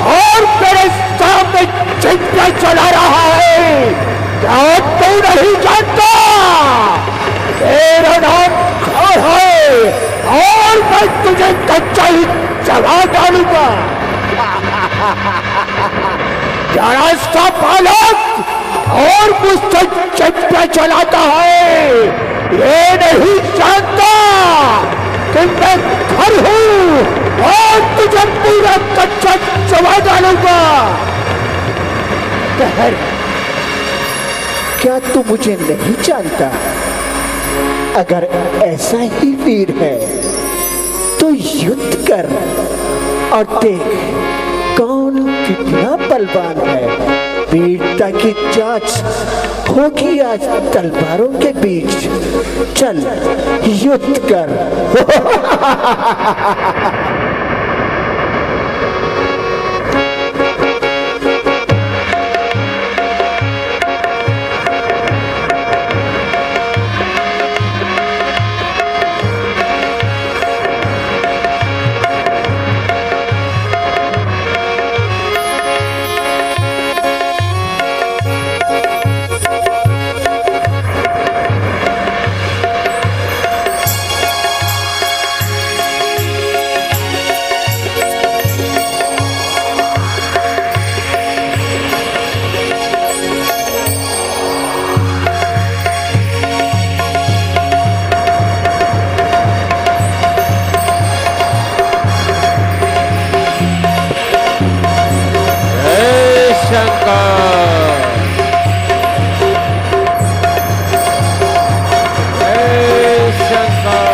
S2: और मेरे सामने चिंता चला रहा है। क्या तू नहीं जानता? मेरा नाम खार है और मैं तुझे कच्चा ही जला डालूंगा। जरा सा बालक और मुझसे चिंता चलाता है, ये नहीं जानता कि मैं घर हूँ और तुझे पूरा कच्चा चबा डालूंगा।
S4: क्या तू मुझे नहीं जानता? अगर ऐसा ही वीर है तो युद्ध कर और देख कौन कितना बलवान है। वीरता की जांच होगी आज तलवारों के बीच। चल युद्ध कर।
S1: शंकर। हे शंकर।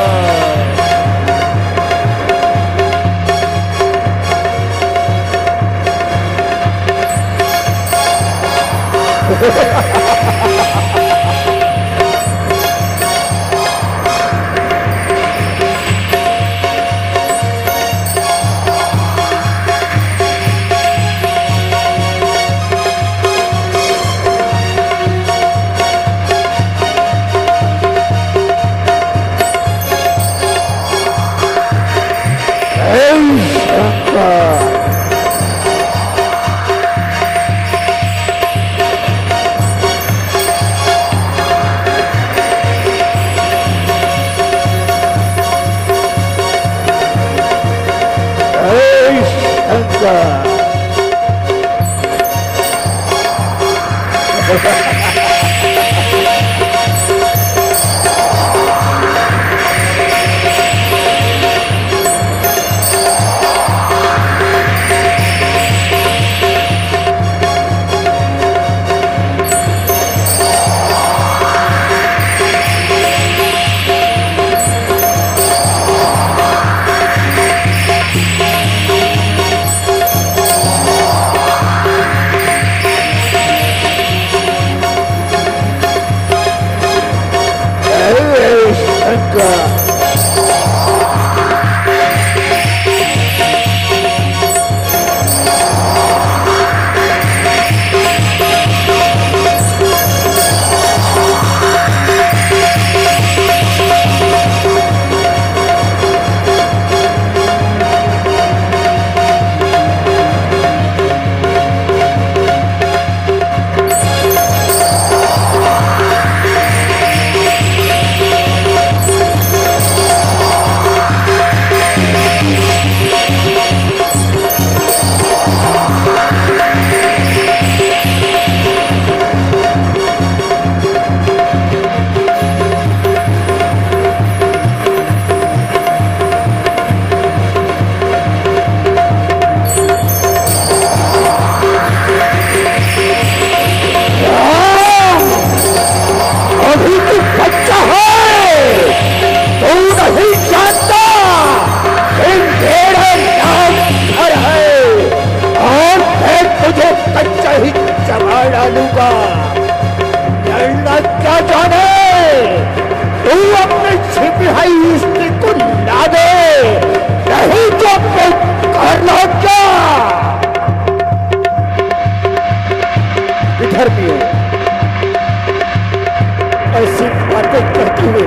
S4: ऐसी बातें कहते हुए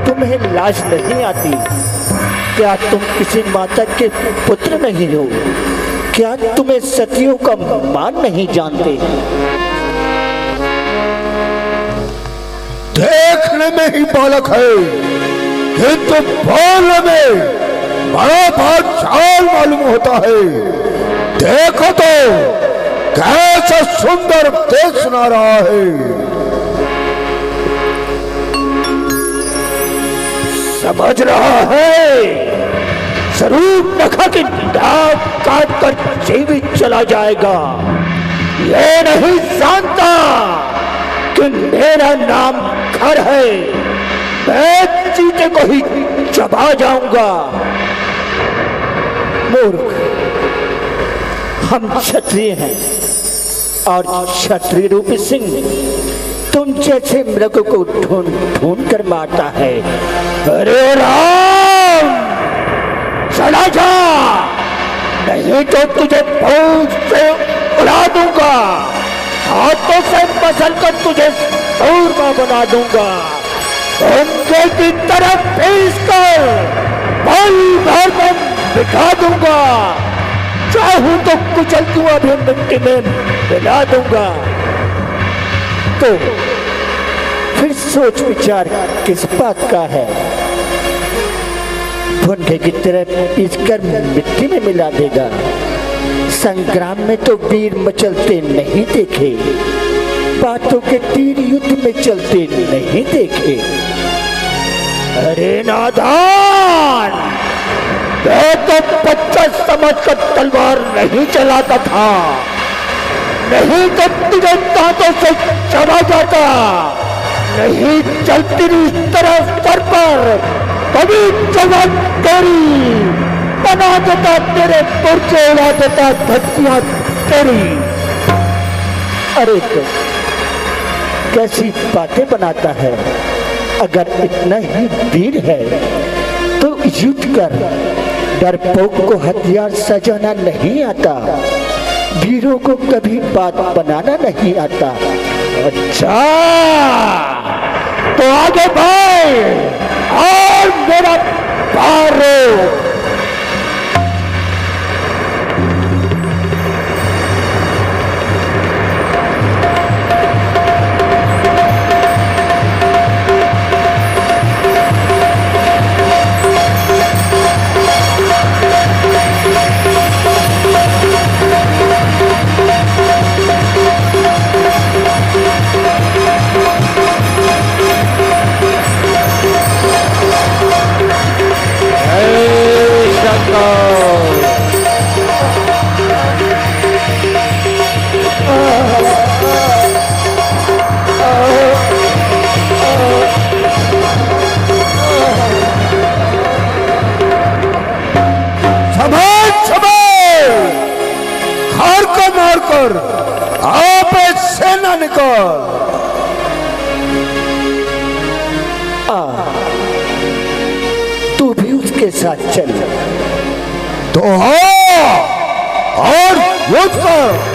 S4: तुम्हें लाज नहीं आती? क्या तुम किसी माता के पुत्र नहीं हो? क्या तुम्हें सतियों का मान नहीं जानते?
S2: देखने में ही बालक है, किंतु बोलने में बड़ा भाग्यशाल मालूम होता है। देखो तो कैसा सुंदर देश सुना रहा है।
S4: समझ रहा है, स्वरूप नखा की नाक काट कर जीवित चला जाएगा। ये नहीं जानता कि मेरा नाम खर है। मैं चीते को ही चबा जाऊंगा। मूर्ख, हम क्षत्रिय हैं और क्षत्रिय रूपी सिंह तुम जैसे मृग को ढूंढ ढूंढ कर मारता है। अरे राम, चला जा, नहीं तो तुझे फौज से उड़ा दूंगा, हाथों से मसल कर तुझे सूरमा बना दूंगा, गंगे की तरफ भेज कर पल भर में बिठा दूंगा, चाहूं तो कुचल दूंगा, भी मिट्टी में मिला दूंगा। तो फिर सोच विचार किस बात का है? भुनके की तरह पीसकर मिट्टी में मिला देगा। संग्राम में तो वीर मचलते नहीं देखे, बातों के तीर युद्ध में चलते नहीं देखे। अरे नादान, मैं तो बच्चा समझकर तलवार नहीं चलाता था। नहीं तो तुझे दांतों से चबा जाता, नहीं चलती इस तरह सर पर, कभी जवान तेरी बना देता, तेरे पुर्जे उड़ा देता, धक्कियां तेरी। अरे तो कैसी बातें बनाता है, अगर इतना ही वीर है तो युद्ध कर। डरपोक को हथियार सजाना नहीं आता, वीरों को कभी बात बनाना नहीं आता। अच्छा तो आगे भाई और मेरा पार रोक।
S2: आप सेना निकाल।
S4: तू भी उसके साथ चल।
S2: तो हाँ और युद्ध कर।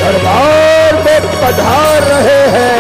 S2: दरबार में पधार रहे हैं।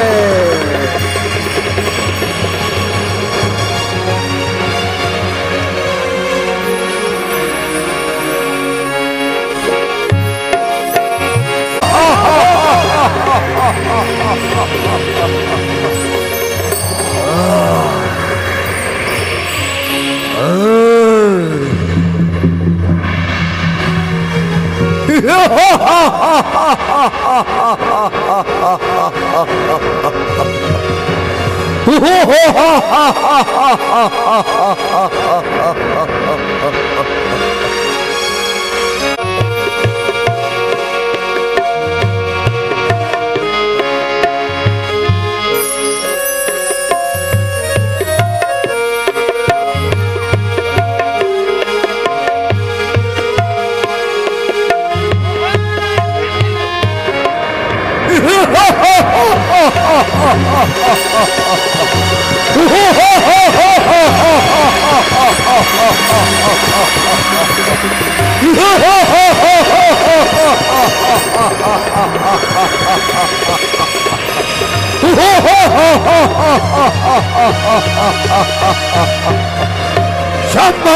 S2: शंभो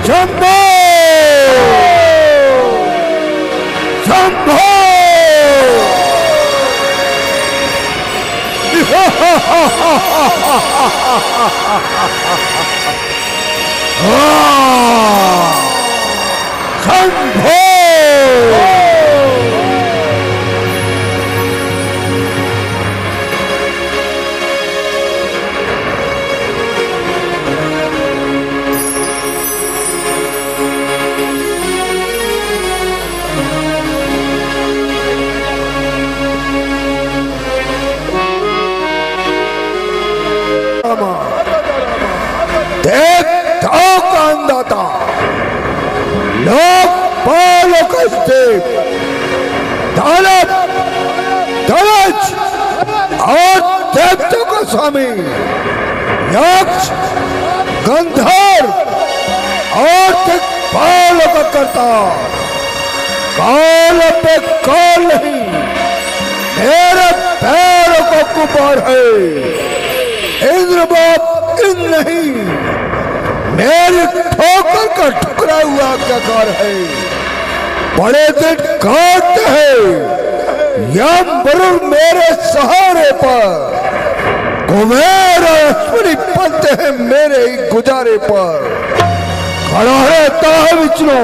S2: शंभो शंभो शंभो देख दाता लोग बालों का स्टेप दानव धनुष और देवताओं का स्वामी यक्ष गंधर्व और दिक्पालों का कर्ता काल पे काल नहीं मेरे पैरों को कुमार है इंद्र बाप इंद्र नहीं मेरी ठोकर का ठुकरा हुआ आज्ञाकार है बड़े दिन काटते हैं यम वरुण मेरे सहारे पर कुबेर और अश्विनी पलते हैं मेरे ही गुजारे पर खड़ा रहता है विष्णु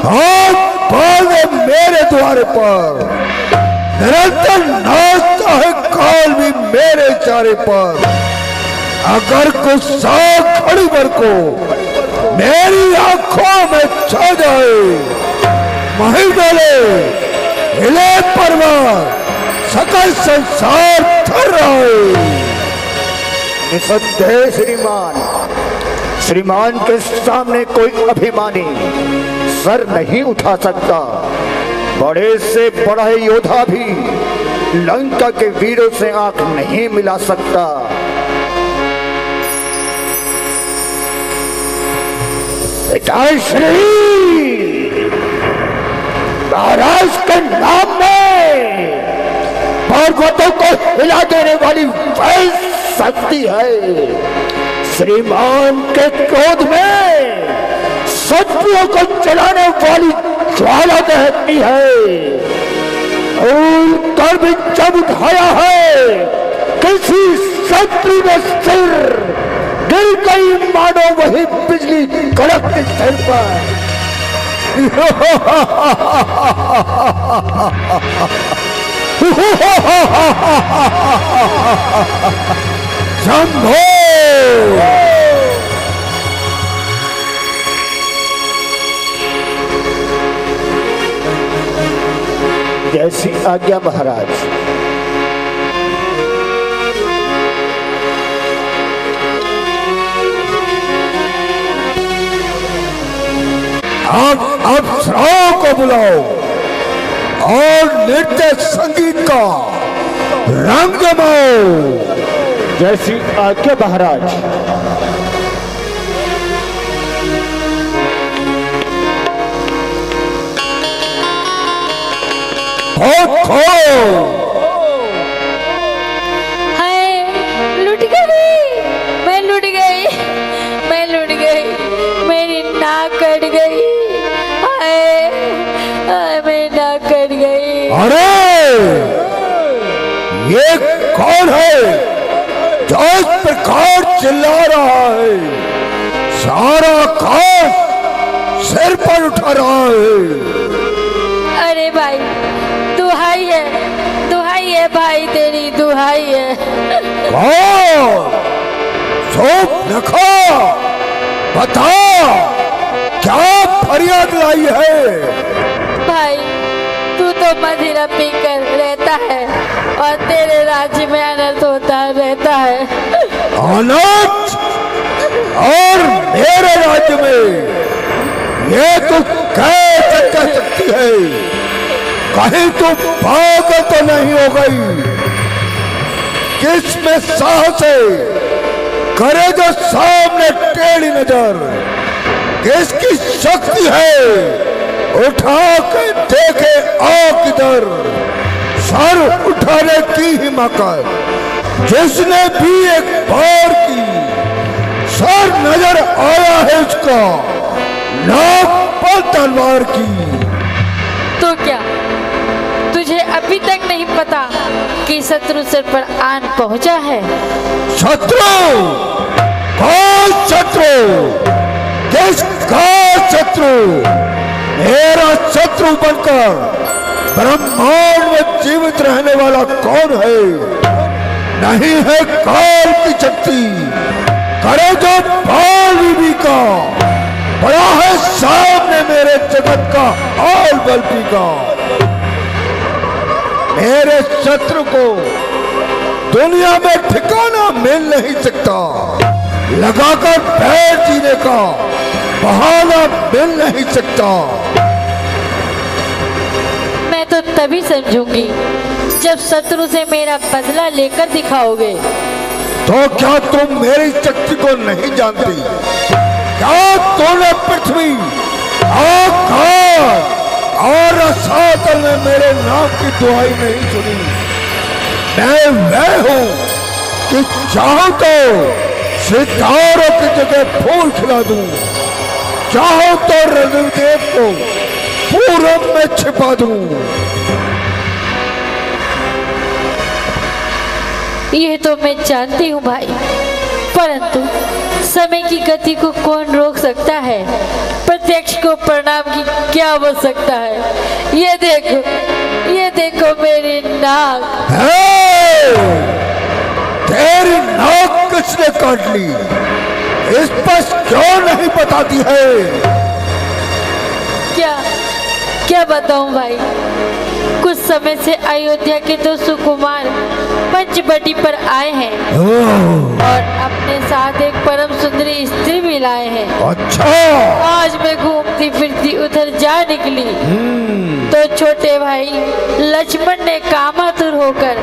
S2: हाथ बांधे मेरे द्वारे पर निरंतर नाचता है काल भी मेरे चारे पर अगर कुछ साग खड़ी भर को मेरी आंखों में छा जाए मही डोले हिले पर्वत सकल संसार थर रहा है
S4: निसंदेह श्रीमान के सामने कोई अभिमानी सर नहीं उठा सकता बड़े से बड़ा योद्धा भी लंका के वीरों से आंख नहीं मिला सकता श्री महाराज के नाम में पर्वतों को हिला देने वाली वही शक्ति है श्रीमान के क्रोध में शत्रुओं को चलाने वाली ज्वाला दहती है और कर भी जब उठाया है किसी शत्रु में सिर गिर गई मानो वही बिजली कड़क के सिर पर
S2: शंभो
S4: जैसी आज्ञा महाराज
S2: अब अप्सराओं को बुलाओ और नृत्य संगीत का रंग जमाओ
S4: जैसी आज्ञा महाराज
S3: हाय लुट गई मैं लुट गई मैं लुट गई मेरी नाक कट गई हाय हाय मेरी नाक कट गई
S2: अरे ये कौन है जो इस प्रकार चिल्ला रहा है सारा आकाश सिर पर उठा रहा है
S3: अरे भाई दुहाई है भाई तेरी दुहाई है
S2: कौन सोप रखा बता क्या फरियाद लाई है
S3: भाई तू तो मदिरा पीकर रहता है और तेरे राज्य में अनर्थ होता रहता है
S2: अनर्थ और मेरे राज्य में ये तो कैसे कह सकती है कहीं तो पागल तो नहीं हो गई किस में साहस है करे जो सामने टेढ़ी नजर किसकी शक्ति है, उठा के देखे आंख इधर। सर उठाने की हिम्मत जिसने भी एक बार की, सर नजर आया है उसका, नाक पर तलवार की।
S3: तो क्या तुझे अभी तक नहीं पता कि शत्रु सिर पर आन पहुंचा है?
S2: शत्रु? कौन शत्रु? किसका शत्रु? मेरा शत्रु बनकर ब्रह्मांड में जीवित रहने वाला कौन है? नहीं है काल की शक्ति, करे जो बाल बीबी का, बड़ा है सामने मेरे जगत का आल बल्पी का। मेरे शत्रु को दुनिया में ठिकाना मिल नहीं सकता, लगाकर पैर जीने का बहाना मिल नहीं सकता।
S3: मैं तो तभी समझूंगी जब शत्रु से मेरा बदला लेकर दिखाओगे।
S2: तो क्या तुम मेरी शक्ति को नहीं जानती? क्या तूने पृथ्वी, आकाश और रसातल में मेरे नाम की दुआई नहीं सुनी? मैं वह हूं कि चाहो तो सितारों की जगह फूल खिला दूं, चाहो तो रविदेव को पूरब में छिपा दूं।
S3: यह तो मैं जानती हूँ भाई, परंतु समय की गति को कौन रोक सकता है? प्रत्यक्ष को प्रणाम की क्या हो सकता है? ये देखो मेरी नाक।
S2: तेरी नाक किसने काट ली? इस पर क्यों नहीं बताती है?
S3: क्या बताऊं भाई? कुछ समय से अयोध्या के 2 सुकुमार पंचवटी पर आए हैं और अपने साथ एक परम सुंदरी स्त्री भी लाए हैं।
S2: अच्छा।
S3: आज मैं घूमती फिरती उधर जा निकली तो छोटे भाई लक्ष्मण ने कामातुर होकर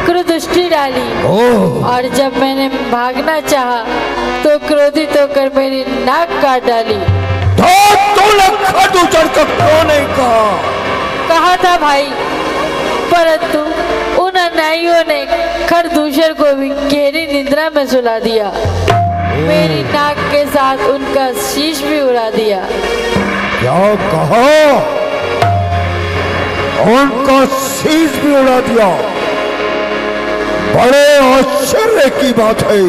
S3: क्रोधदृष्टि डाली और जब मैंने भागना चाहा तो क्रोधित होकर मेरी नाक काट डाली।
S2: तो तूने खरदूषण का क्यों नहीं
S3: कहा था भाई, परंतु उन अन्यायियों ने खरदूषण को भी गहरी निद्रा में सुला दिया। मेरी नाक के साथ उनका शीश भी उड़ा दिया।
S2: क्या कहा? उनका शीश भी उड़ा दिया? बड़े आश्चर्य की बात है।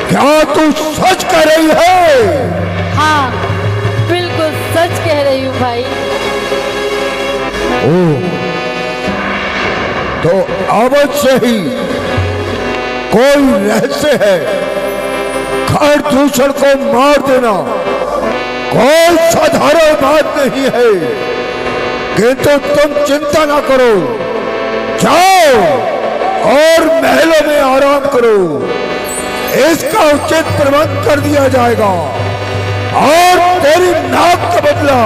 S2: क्या तू सच कह रही है?
S3: हाँ, बिल्कुल सच कह रही हूँ भाई।
S2: तो अवश्य ही कोई रहस्य है। खरदूषण को मार देना कोई साधारण बात नहीं है, किंतु तुम चिंता ना करो, जाओ और महलों में आराम करो। इसका उचित प्रबंध कर दिया जाएगा और तेरी नाक का बदला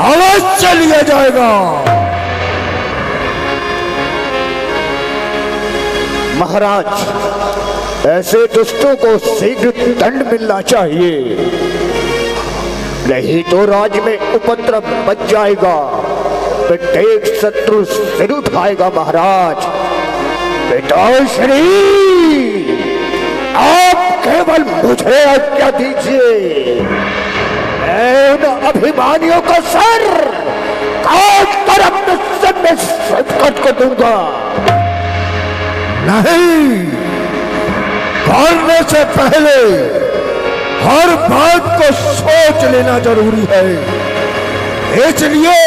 S2: अवश्य लिया जाएगा।
S4: महाराज, ऐसे दुष्टों को शीघ्र दंड मिलना चाहिए, नहीं तो राज्य में उपद्रव मच जाएगा। प्रत्येक शत्रु सिर उठाएगा। महाराज, पिताश्री, आप केवल मुझे आज्ञा दीजिए, मैं उन अभिमानियों का सर काट कर अपने सर में कट कर दूंगा।
S2: नहीं, करने से पहले हर बात को सोच लेना जरूरी है, इसलिए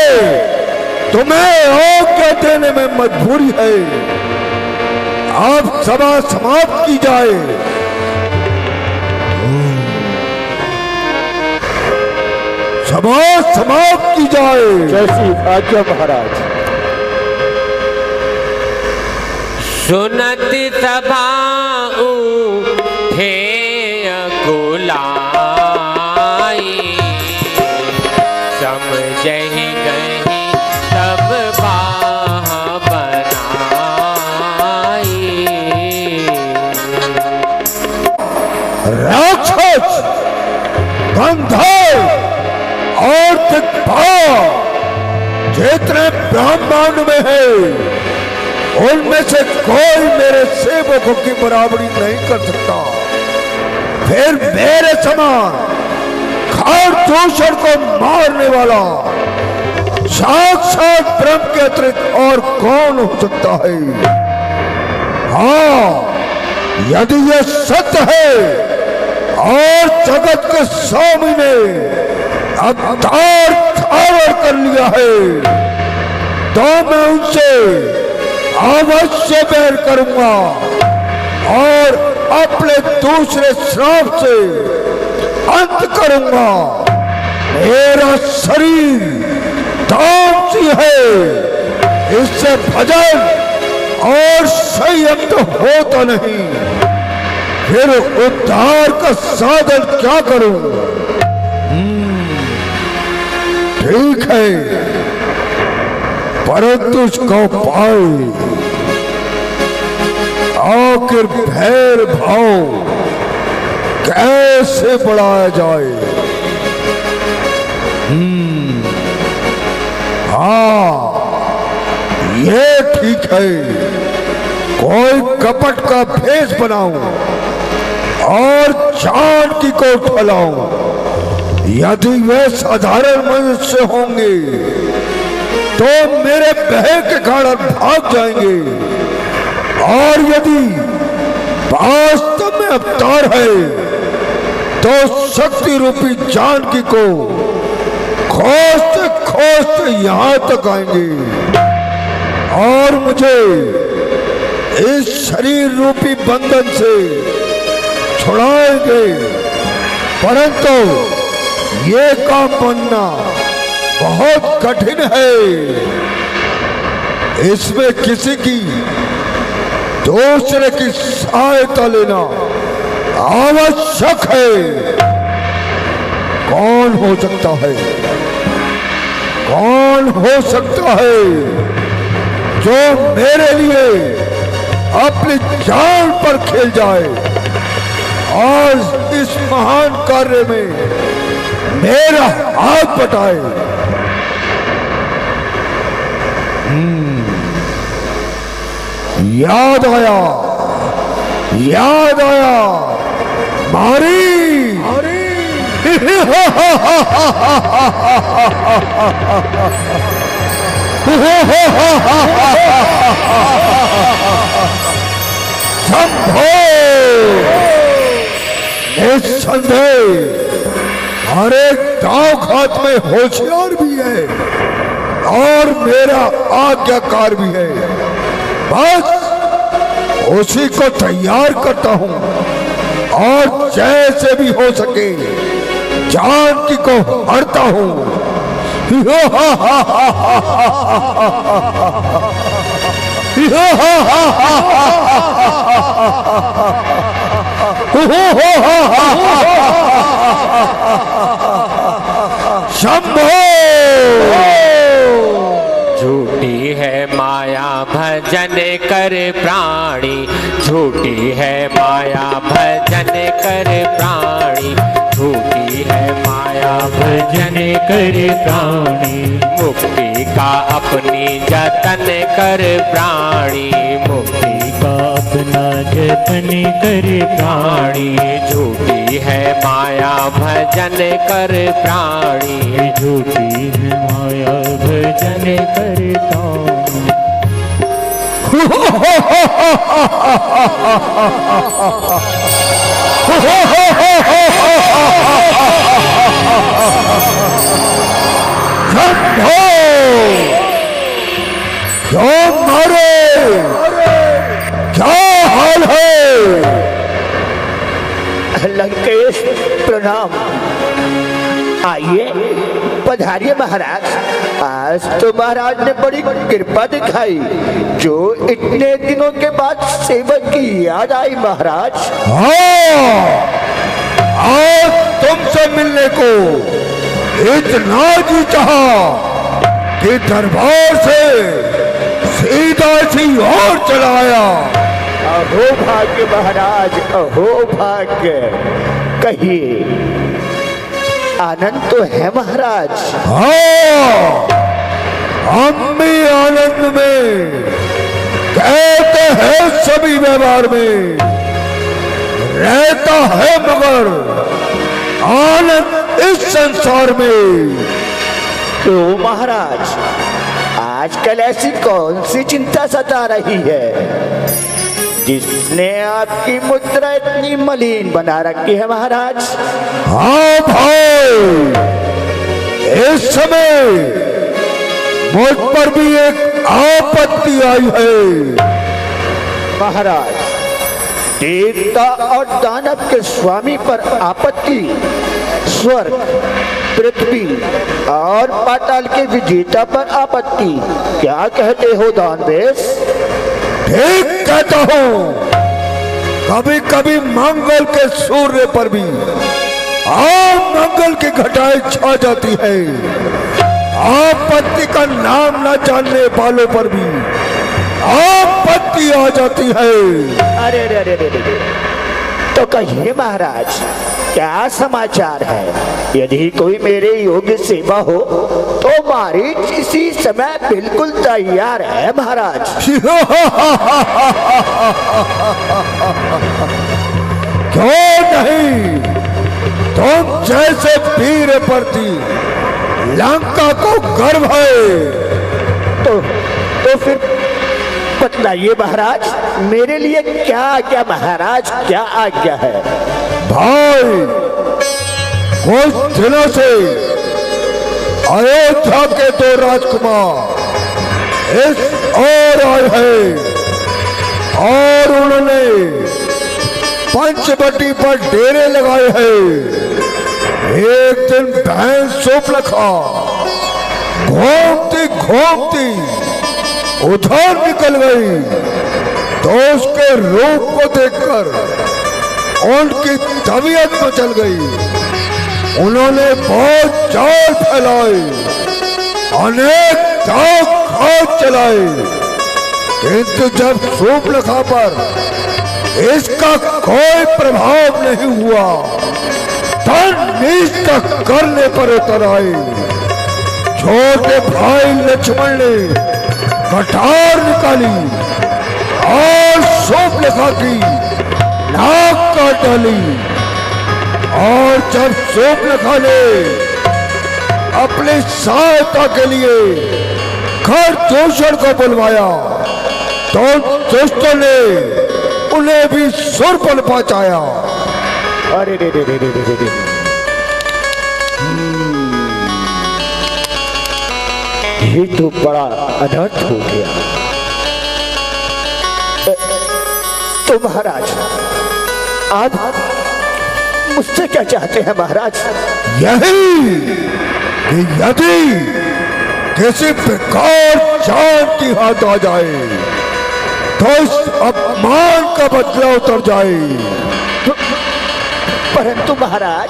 S2: तुम्हें आज्ञा देने में मजबूरी है। अब सभा समाप्त की जाए। सभा समाप्त की जाए।
S4: जैसी आज्ञा महाराज।
S1: सुनति सभाऊ थे अकुलाई, समझहि गहि तब बाह बनाई।
S2: राक्षस, ब्रह्मांड में है उनमें से कोई मेरे सेवकों की बराबरी नहीं कर सकता। फिर मेरे समान खरदूषण को मारने वाला साक्षात ब्रह्म के अतिरिक्त और कौन हो सकता है? हाँ, यदि ये सत्य है और जगत के स्वामी ने अवतार धारण कर लिया है तो मैं उनसे अवश्य बैर करूंगा और अपने दूसरे श्राप से अंत करूंगा। मेरा शरीर तामसी है, इससे भजन और संयम तो होता नहीं, फिर उद्धार का साधन क्या करूं? ठीक है, परंतु उसका उपाय आखिर भैर भाव कैसे बढ़ाया जाए? हाँ, ये ठीक है, कोई कपट का भेष बनाऊं और जानकी को फैलाऊं। यदि वे साधारण मनुष्य होंगे तो मेरे बहे के कारण भाग जाएंगे, और यदि वास्तव में अवतार है तो शक्ति रूपी जानकी को खोजते खोजते यहां तक आएंगे और मुझे इस शरीर रूपी बंधन से छुड़ाएंगे। परंतु ये काम बनना बहुत कठिन है, इसमें किसी की दूसरे की सहायता लेना आवश्यक है। कौन हो सकता है, कौन हो सकता है जो मेरे लिए अपनी जान पर खेल जाए और इस महान कार्य में मेरा हाथ बटाए? याद आया, याद आया, मारी शंभो, निस्संदेह हर एक दांव घात में होशियार भी है और मेरा आज्ञाकार भी है। बस उसी को तैयार करता हूं और जैसे भी हो सके जानकी को हरता हूं। शंभो,
S1: झूठी है माया भजन कर प्राणी, झूठी है माया भजन कर प्राणी, झूठी है माया भजन कर प्राणी, मुक्ति का अपनी जतन कर प्राणी, मुक्ति का अपना जतन कर प्राणी, झूठी है माया भजन कर प्राणी, झूठी है माया भजन कर प्राणी।
S2: क्यों मारे, क्या हाल है?
S4: लंकेश प्रणाम। आइए पधारिए महाराज। आज तो महाराज ने बड़ी कृपा दिखाई, जो इतने दिनों के बाद सेवक की याद आई महाराज।
S2: हाँ, आज तुमसे मिलने को इतना जी चाहा कि दरबार से सीधा सी और चलाया।
S4: अहो भाग्य महाराज, अहो भाग्य। कहिए, आनंद तो है महाराज?
S2: हाँ, हम भी आनंद में, कहते हैं सभी व्यवहार में, रहता है मगर आनंद इस संसार में।
S4: क्यों महाराज, आजकल ऐसी कौन सी चिंता सता रही है जिसने आपकी मुद्रा इतनी मलिन बना रखी है महाराज?
S2: हाँ भाई, इस समय मुझ पर भी एक आपत्ति आई है।
S4: महाराज, देवता और दानव के स्वामी पर आपत्ति, स्वर्ग, पृथ्वी और पाताल के विजेता पर आपत्ति, क्या कहते हो दानवेश?
S2: ठीक कहता हूँ। कभी कभी मंगल के सूर्य पर भी मंगल की घटाएं छा जाती है। आपत्ति का नाम न जानने वालों पर भी आपत्ति आ जाती है।
S4: अरे अरे अरे अरे, तो कहिए महाराज, क्या समाचार है? यदि कोई मेरे योग्य सेवा हो तो मारीच इसी समय बिल्कुल तैयार है महाराज।
S2: क्यों नहीं, तुम जैसे वीर प्रति लंका को गर्व है।
S4: तो फिर बतलाइए महाराज, मेरे लिए क्या आज्ञा महाराज, क्या आज्ञा है?
S2: भाई, कुछ दिनों से अयोध्या के 2 राजकुमार इस ओर आए हैं और उन्होंने पंचवटी पर डेरे लगाए हैं। एक दिन भैंस सूर्पनखा घूमती घूमती उधर निकल गई तो उसके रूप को देखकर उनकी तबीयत मचल गई। उन्होंने बहुत जाल फैलाए, अनेक दाग खाद चलाए, किंतु जब सूर्पनखा पर इसका कोई प्रभाव नहीं हुआ, तब निष्ठा करने पर उतर आए। छोटे भाई लक्ष्मण ने कटार निकाली और सूर्पनखा की नाक काट डाली। और जब सूर्पनखा ने अपनी सहायता के लिए खरदूषण को बुलवाया तो दुष्टों ने उन्हें भी शूरपण पहुंचाया।
S4: अरे रे रे रे रे रे रे। ये तो बड़ा अनर्थ हो गया। तो महाराज, आप मुझसे क्या चाहते हैं महाराज?
S2: यही कि यदि किसी प्रकार जान की हाथ आ जाए तो इस अपमान का बदला उतर जाए।
S4: परंतु महाराज,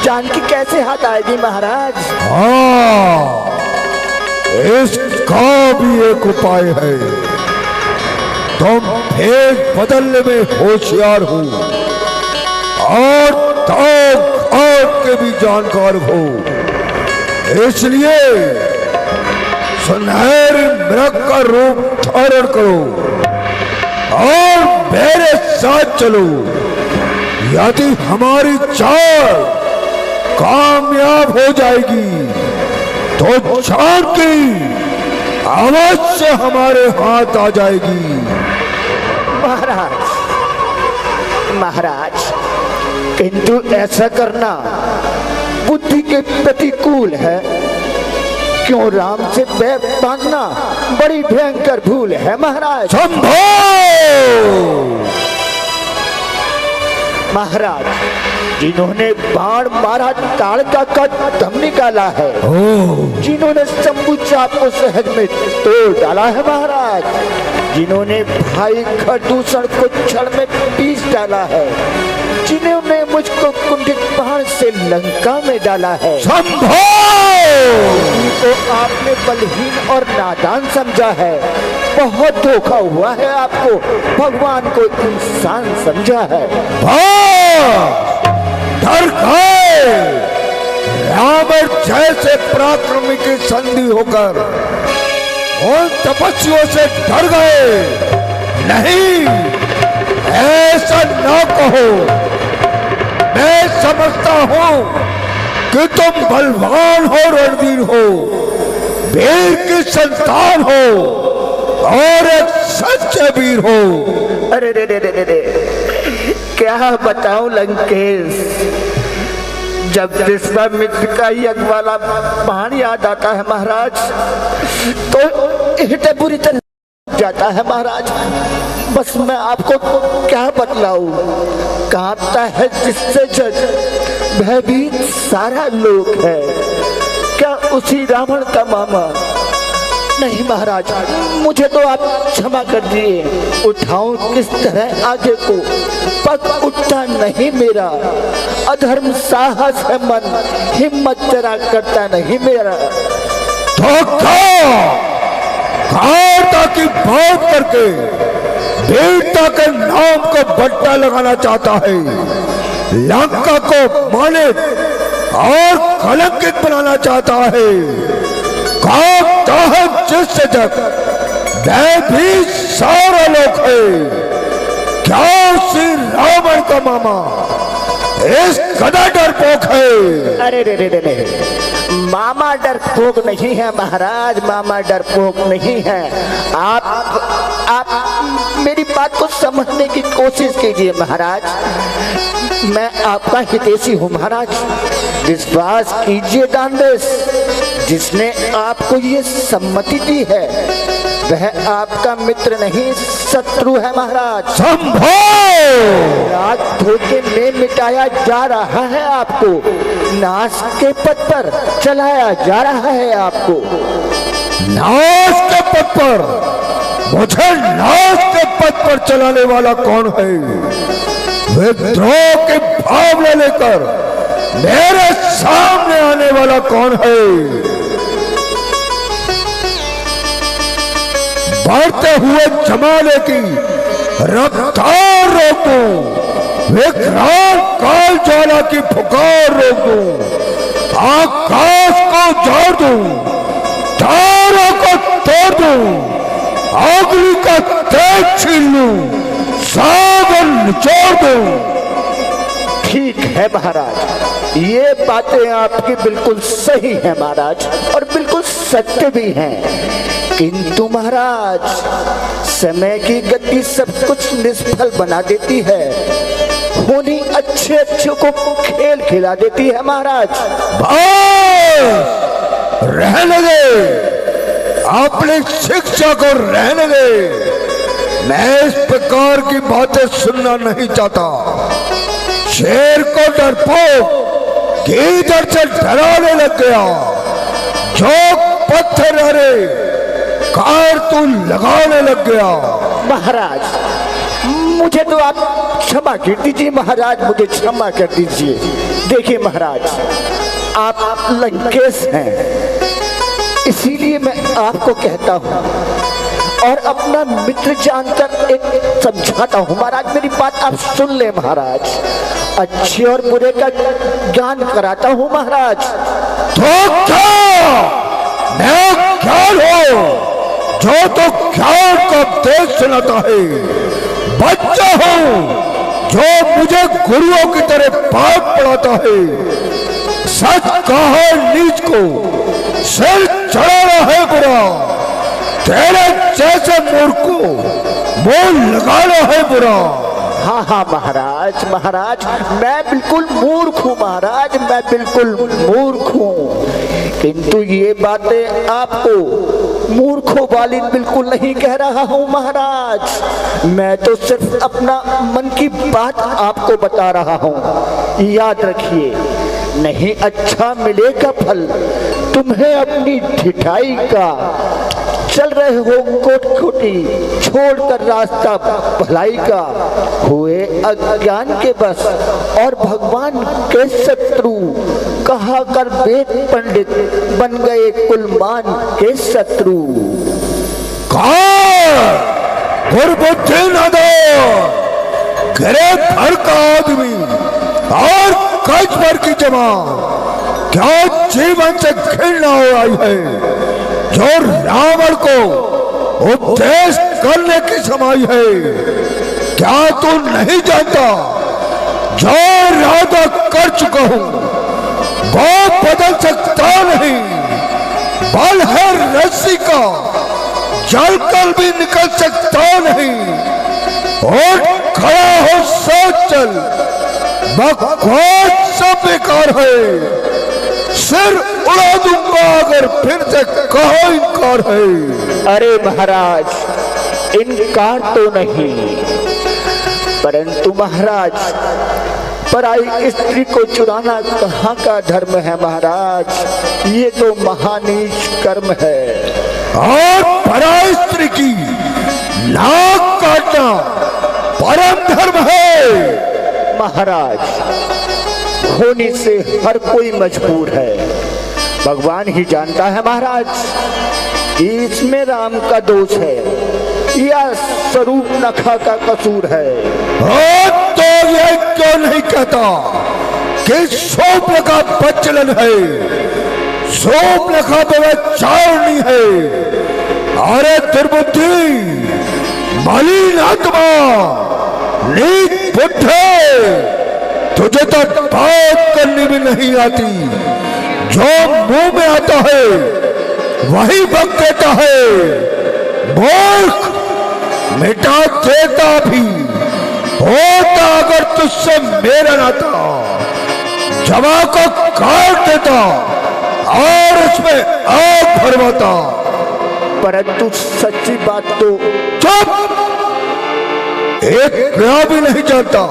S4: जान की कैसे हाथ आएगी महाराज?
S2: हाँ, इसका भी एक उपाय है। तुम भेद बदलने में होशियार हो और दाग के भी जानकार हो, इसलिए सुनहरे मृग का रूप धारण करो और मेरे साथ चलो। यदि हमारी चाल कामयाब हो जाएगी तो जान की अवश्य हमारे हाथ आ जाएगी।
S4: महाराज, किंतु ऐसा करना बुद्धि के प्रतिकूल है। क्यों राम से बैर बांधना बड़ी भयंकर भूल है महाराज।
S2: संभव
S4: महाराज, जिन्होंने बाण मारा ताड़का का दम निकाला है, जिन्होंने शंभु चाप को सहज में तोड़ डाला है महाराज, जिन्होंने भाई खरदूषण को क्षण में पीस डाला है, जिन्होंने मुझको कुंठित बाण से लंका में डाला है, तो आपने बलहीन और नादान समझा है। बहुत धोखा हुआ है आपको, भगवान को इंसान समझा है।
S2: डर गए, रावण जैसे पराक्रमी की संधि होकर उन तपस्वियों से डर गए? नहीं, ऐसा न कहो। मैं समझता हूं कि तुम बलवान हो, रणवीर हो, वीर की संतान हो और एक सच्चे वीर हो।
S4: अरे रे रे रे रे रे, क्या बताऊं लंकेश, जब विश्वामित्र का यज्ञ वाला बाण याद आता है महाराज तो हृदय बुरी तरह जाता है महाराज। बस मैं आपको क्या बतलाऊं, कांपता है जिससे जग भयभीत सारा लोक है। क्या उसी रावण का मामा? नहीं महाराज, मुझे तो आप क्षमा कर दिए। उठाऊं किस तरह आगे को, पग उठता नहीं मेरा। अधर्म साहस है मन, हिम्मत जरा करता नहीं मेरा।
S2: घाटा की बात करके वीरता के नाम को बट्टा लगाना चाहता है, लंका को मानित और कलंकित बनाना चाहता है। कांपता है जिससे जग भी सारा लोग है। क्या श्री रावण का मामा इस कदा डरपोक है?
S4: अरे रे रे रे रे, मामा डरपोक नहीं है महाराज, मामा डरपोक नहीं है। आप मेरी बात को समझने की कोशिश कीजिए महाराज। मैं आपका हितैषी हूँ महाराज, विश्वास कीजिए दानवेश। जिसने आपको ये सम्मति दी है वह आपका मित्र नहीं शत्रु है महाराज। राज धोखे में मिटाया जा रहा है आपको, नाश के पथ पर चलाया जा रहा है आपको।
S2: नाश के पथ पर? मुझे नाश के पथ पर चलाने वाला कौन है? विद्रोह के भावना लेकर मेरे सामने आने वाला कौन है? बढ़ते हुए जमाने की रफ्तार रोकूं, विकराल काल ज्वाला की पुकार रोकूं, आकाश को जोड़ दूं, तारों को तोड़ दूं, अग्नि का तेज छीन लूं, सागर निचोड़ दूं।
S4: ठीक है महाराज, ये बातें आपकी बिल्कुल सही है महाराज और बिल्कुल सत्य भी हैं। किंतु महाराज, समय की गति सब कुछ निष्फल बना देती है, होनी अच्छे अच्छे को खेल खिला देती है महाराज।
S2: रहने दे, अपनी शिक्षा को रहने दे। मैं इस प्रकार की बातें सुनना नहीं चाहता। शेर को डरपोक गीदड़ से डराने लग गया, जो पत्थर हरे कारतून लगाने लग गया।
S4: महाराज, मुझे तो आप क्षमा कर दीजिए महाराज, मुझे क्षमा कर दीजिए। देखिए महाराज, आप लंकेश हैं, इसीलिए मैं आपको कहता हूँ और अपना मित्र जानकर एक समझाता हूँ। महाराज मेरी बात आप सुन ले महाराज, अच्छे और बुरे का ज्ञान कराता हूँ महाराज।
S2: तो क्या मैं ज्ञान हो जो तो ज्ञान का उपदेश सुनाता है? बच्चा हूँ जो मुझे गुरुओं की तरह पाठ पढ़ाता है। सच कहा नीच को सिर चढ़ाना है बुरा, तेरे जैसे मूर्ख को मुंह लगाना है बुरा।
S4: हाँ हाँ महाराज, महाराज मैं बिल्कुल मूर्ख हूँ महाराज, मैं बिल्कुल मूर्ख हूँ। किंतु ये बातें आपको मूर्खों वाली बिल्कुल नहीं कह रहा हूँ महाराज। मैं तो सिर्फ अपना मन की बात आपको बता रहा हूँ। याद रखिए, नहीं अच्छा मिलेगा फल तुम्हें अपनी ढिठाई का। चल रहे हो कोट कोटी छोड़कर रास्ता भलाई का, हुए अज्ञान के बस और भगवान के शत्रु। कहा कर वेद पंडित बन गए कुलमान के शत्रु।
S2: बुद्धि न दो, गिरे भर का आदमी और कच भर की जमा, क्या जीवन से घृणा हो आई है जो रावण को उपदेश करने की समाई है? क्या तू नहीं जानता जो इरादा कर चुका हूं वो बदल सकता नहीं। बल है रस्सी का, जलकर भी निकल सकता नहीं। और खड़ा हो सोच चल, बकवास सब बेकार है। सिर उड़ा दूंगा अगर फिर से कहो इनकार है।
S4: अरे महाराज, इनकार तो नहीं, परंतु महाराज पराई स्त्री को चुराना कहाँ का धर्म है महाराज? ये तो महानीच कर्म है।
S2: और पराई स्त्री की नाक काटना परम धर्म है।
S4: महाराज, होने से हर कोई मजबूर है। भगवान ही जानता है महाराज कि इसमें राम का दोष है या स्वरूप नखा का कसूर है।
S2: तो ये क्यों नहीं कहता कि शोभन का प्रचलन है, शोभन का व्यवचारणी है। अरे दुर्बुद्धि, मलिन आत्मा, नीच बुद्धे, तुझे तो बात करनी भी नहीं आती। जो मुंह में आता है वही बक देता है। मूर्ख, मिटा देता भी होता अगर तुझसे मेरा नाता, जवा को काट देता और उसमें आग भरवाता।
S4: परंतु सच्ची बात तो
S2: चुप! एक प्यार भी नहीं जानता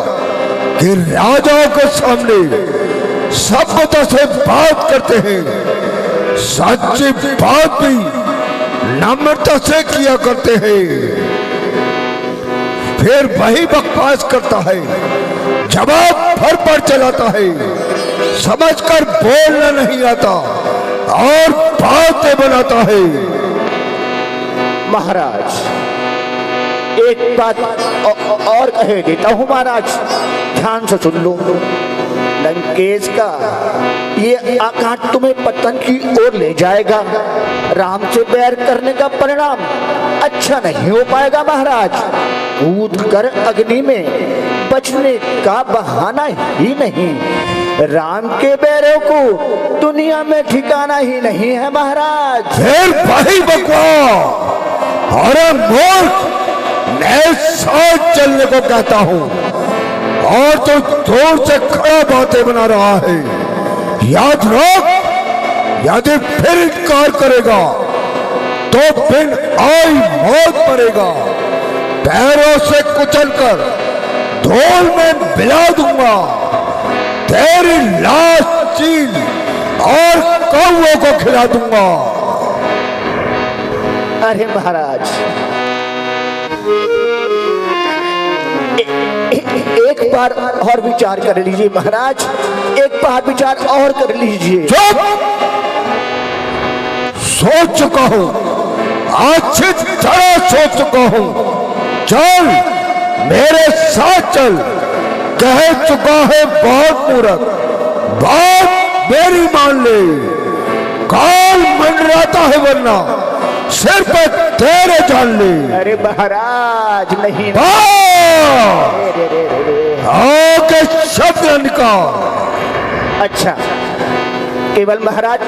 S2: कि राजाओं के सामने सभ्यता से बात करते हैं, सच्ची बात भी नम्रता से किया करते हैं। फिर वही बकवास करता है, जवाब भर पर चलाता है, समझकर बोलना नहीं आता और बातें बनाता है।
S4: महाराज, एक बात और कह देता हूं महाराज, ध्यान से सुन लो। लंकेश का ये आकाश तुम्हें पतन की ओर ले जाएगा। राम से बैर करने का परिणाम अच्छा नहीं हो पाएगा महाराज। कूद कर अग्नि में बचने का बहाना ही नहीं। राम के बैरों को दुनिया में ठिकाना ही नहीं है महाराज।
S2: फिर वही बकवास। अरे मूर्ख, मैं सोच चलने को कहता हूँ और तो दूर से खड़ा बातें बना रहा है। याद रख, यदि फिर इनकार करेगा तो बिन आई मौत मरेगा। पैरों से कुचलकर धूल में मिला दूंगा, तेरी लाश चील और कौओं को खिला दूंगा।
S4: अरे महाराज, एक बार और विचार कर लीजिए महाराज, एक बार विचार और कर लीजिए।
S2: चुप! सोच चुका हूं, अच्छी तरह सोच चुका हूं। चल मेरे साथ चल। कह चुका है बहुत मूर्ख, बात मेरी मान ले। काल मंडराता है वरना सिर पे तेरे जान ले।
S4: अरे महाराज नहीं,
S2: आगे शब्द निकाल।
S4: अच्छा, केवल महाराज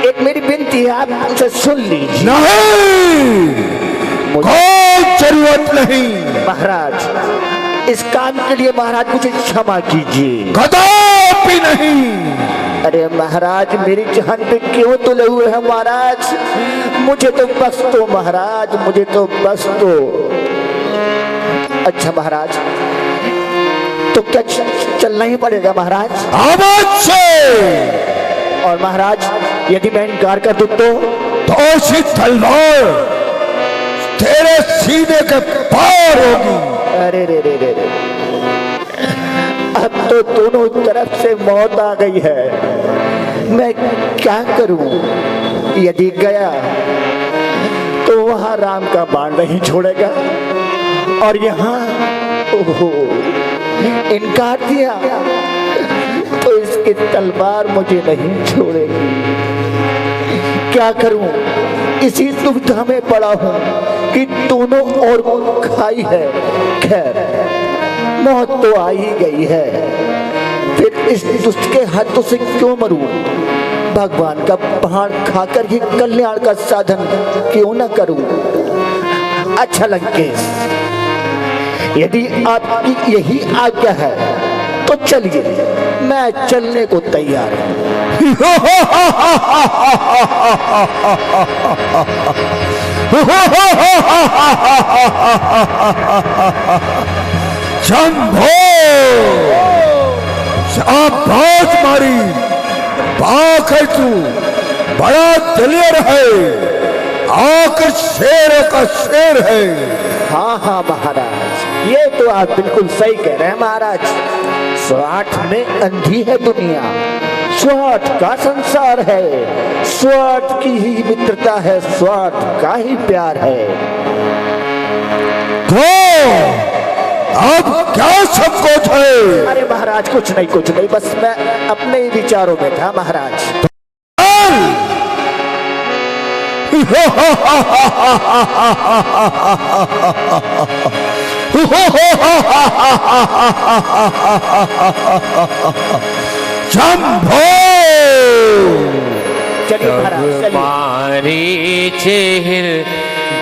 S4: एक मेरी विनती है, आप उसे सुन लीजिए।
S2: नहीं, कोई जरूरत नहीं।
S4: महाराज, इस काम के लिए महाराज मुझे क्षमा कीजिए।
S2: कदापि नहीं।
S4: अरे महाराज, मेरी जान पे क्यों तुले हुए हैं महाराज? मुझे तो बस दो महाराज, मुझे तो बस दो। अच्छा महाराज, तो क्या चलना ही पड़ेगा महाराज?
S2: अवश्य।
S4: और महाराज, यदि मैं इनकार कर दूं तो
S2: उसी तलवार तेरे सीने के पार होगी।
S4: अरे रे रे रे रे, अब तो दोनों तरफ से मौत आ गई है। मैं क्या करूं? यदि गया तो वहां राम का बाण नहीं छोड़ेगा, और यहाँ ओहो इनकार दिया तो इस इसकी तलवार मुझे नहीं छोड़ेगी। क्या करूं, इसी दुविधा में पड़ा हूं कि दोनों ओर खाई है। खैर, मौत तो आ ही गई है, फिर इस दुष्ट के हाथों से क्यों मरूं? भगवान का पहाड़ खाकर ही कल्याण का साधन क्यों न करूं? अच्छा लंकेश, यदि आपकी यही आज्ञा है तो चलिए, मैं चलने को तैयार हूं।
S2: शंभो, शाबाश मारी, बाक है तू, बड़ा दलेर है, आकर शेर का शेर है।
S4: हाँ हाँ महाराज, ये तो आप बिल्कुल सही कह रहे हैं महाराज। स्वार्थ में अंधी है दुनिया, स्वार्थ का संसार है, स्वार्थ की ही मित्रता है, स्वार्थ का ही प्यार है।
S2: तो अब क्या सब कुछ है?
S4: अरे महाराज कुछ नहीं, बस मैं अपने ही विचारों में था महाराज।
S2: शंभो,
S4: चलिए महाराज, चलिए।
S1: मारी चेहर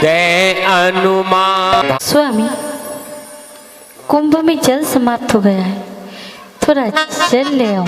S1: दे अनुमान।
S3: स्वामी, कुंभ में जल समाप्त हो गया है, थोड़ा जल ले आओ।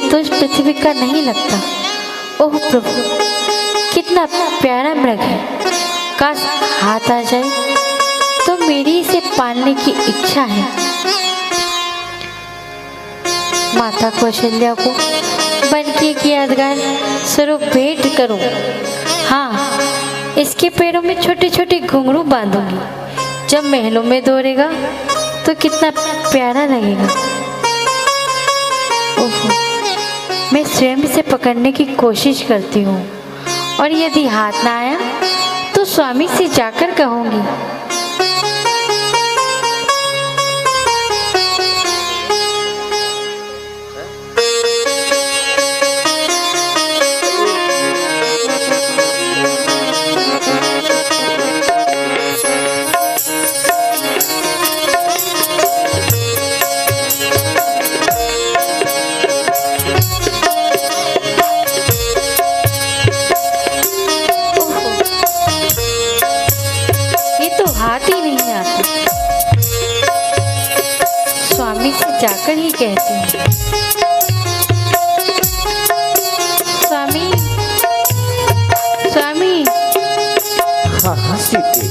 S3: तो इस पृथ्वी का नहीं लगता। ओह प्रभु, कितना प्यारा मृग है, काश हाथ आ जाए तो मेरी इसे पालने की इच्छा है। माता कौशल्या को बन के एक यादगार स्वरूप भेंट करूं। हाँ, इसके पैरों में छोटे छोटे घुंघरू बांधूंगी, जब महलों में दौड़ेगा तो कितना प्यारा लगेगा। ओह, मैं स्वयं से पकड़ने की कोशिश करती हूँ, और यदि हाथ ना आया तो स्वामी से जाकर कहूँगी। जाकर ही कहती हूँ, स्वामी स्वामी।
S4: हाँ सीते।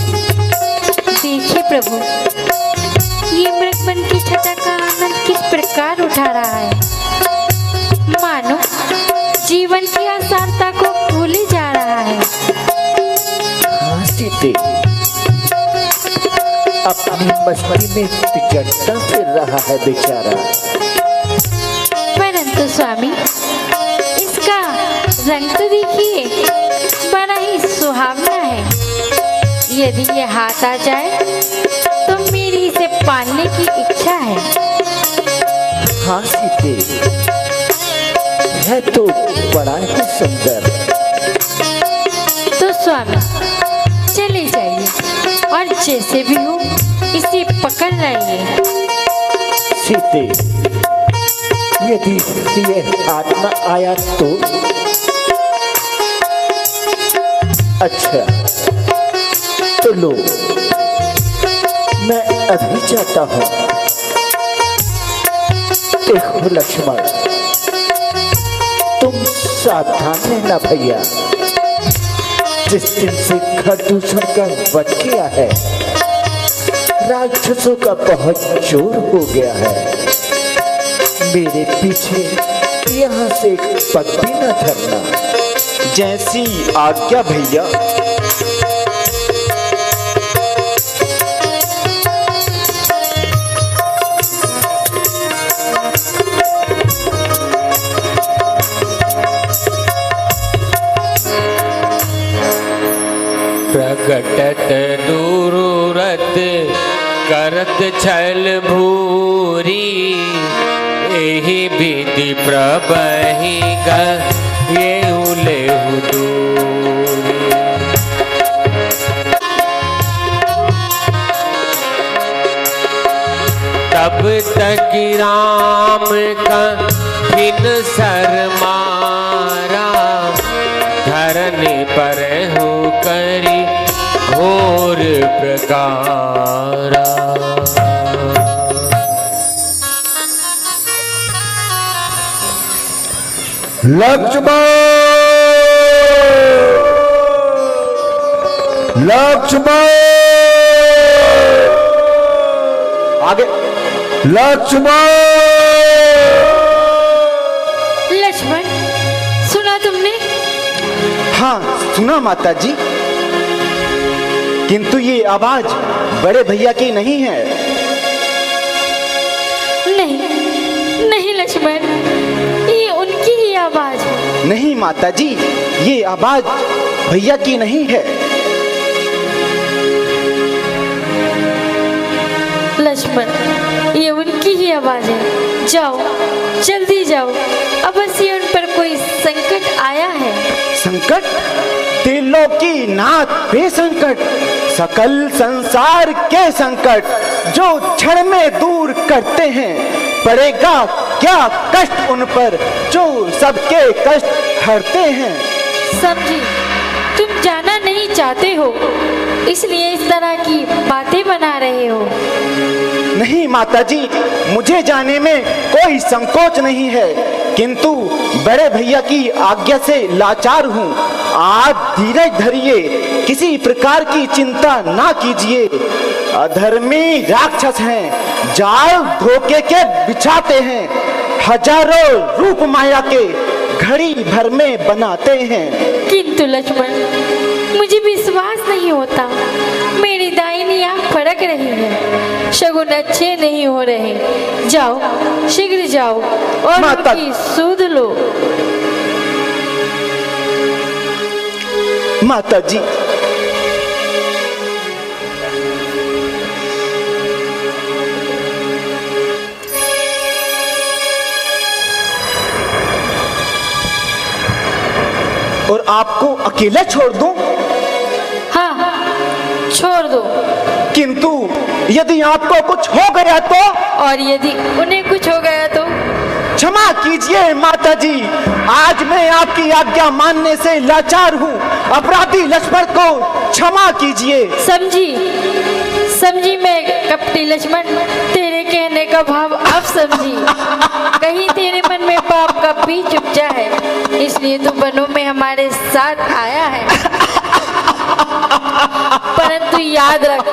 S3: देखिए प्रभु, ये मृगबन की छटा का आनंद किस प्रकार उठा रहा है, मानो जीवन की आसानता को भूल ही जा रहा है।
S4: हाँ सीते, अपनी मस्ती में पिचड़ता फिर रहा है बेचारा।
S3: परंतु स्वामी, इसका रंग तो देखिए, बड़ा ही सुहावना है। यदि ये हाथ आ जाए तो मेरी इसे पालने की इच्छा है।
S4: हाँ सीते, है तो बड़ा ही सुंदर।
S3: तो स्वामी चले जाइए, और जैसे भी हो इसे पकड़ लाइए।
S4: सीते, यदि ये हाथ न आया तो? अच्छा तो लो, मैं अभी जाता हूँ। देखो लक्ष्मण, तुम सावधान रहना भैया। जिस दिन से खरदूषण का वध किया है, राक्षसों का बहुत जोर हो गया है। मेरे पीछे यहाँ से पग भी न धरना।
S5: जैसी आज्ञा भैया।
S1: प्रकटत दूरत करत छल भूरी, एहि विधि प्रबहि गएहु लेहु दूरी। तब तक राम कठिन सर मारा, धरने पर हो करी घोर प्रकारा।
S2: लक्ष्मण लक्ष्मण
S5: आगे।
S2: लक्ष्मण
S3: लक्ष्मण, सुना तुमने?
S5: हाँ सुना माता जी, किंतु ये आवाज बड़े भैया की नहीं है।
S3: नहीं नहीं लक्ष्मण, ये उनकी ही आवाज है।
S5: नहीं माता जी, ये आवाज भैया की नहीं है।
S3: लक्ष्मण, ये उनकी ही आवाज है। जाओ, जल्दी जाओ, अवश्य उन पर कोई संकट आया है।
S5: संकट? दिलों की नाथ पे संकट, सकल संसार के संकट जो क्षण में दूर करते हैं। पड़ेगा क्या कष्ट उन पर जो सबके कष्ट हरते हैं।
S3: समझी, तुम जाना नहीं चाहते हो, इसलिए इस तरह की बातें बना रहे हो।
S5: नहीं माता जी, मुझे जाने में कोई संकोच नहीं है, किंतु बड़े भैया की आज्ञा से लाचार हूँ। आप धीरज धरिए, किसी प्रकार की चिंता ना कीजिए। अधर्मी राक्षस हैं, जाल धोखे के बिछाते हैं, हजारों रूप माया के घड़ी भर में बनाते हैं।
S3: किंतु लक्ष्मण, मुझे विश्वास नहीं होता। मेरी दाहिनी आंख फड़क रही है, शगुन अच्छे नहीं हो रहे। जाओ, शीघ्र जाओ और उनकी सुध लो।
S5: माता जी, और आपको अकेला छोड़ दूं?
S3: हाँ, छोड़ दो।
S5: किंतु यदि आपको कुछ हो गया तो?
S3: और यदि उन्हें कुछ हो गया तो?
S5: क्षमा कीजिए माता जी, आज मैं आपकी आज्ञा मानने से लाचार हूँ। अपराधी लक्ष्मण को क्षमा कीजिए।
S3: समझी मैं कपटी लक्ष्मण, तेरे कहने का भाव अब समझी। कहीं तेरे मन में पाप का बीज उपजा है, इसलिए तू वनों में हमारे साथ आया है। परंतु याद रख,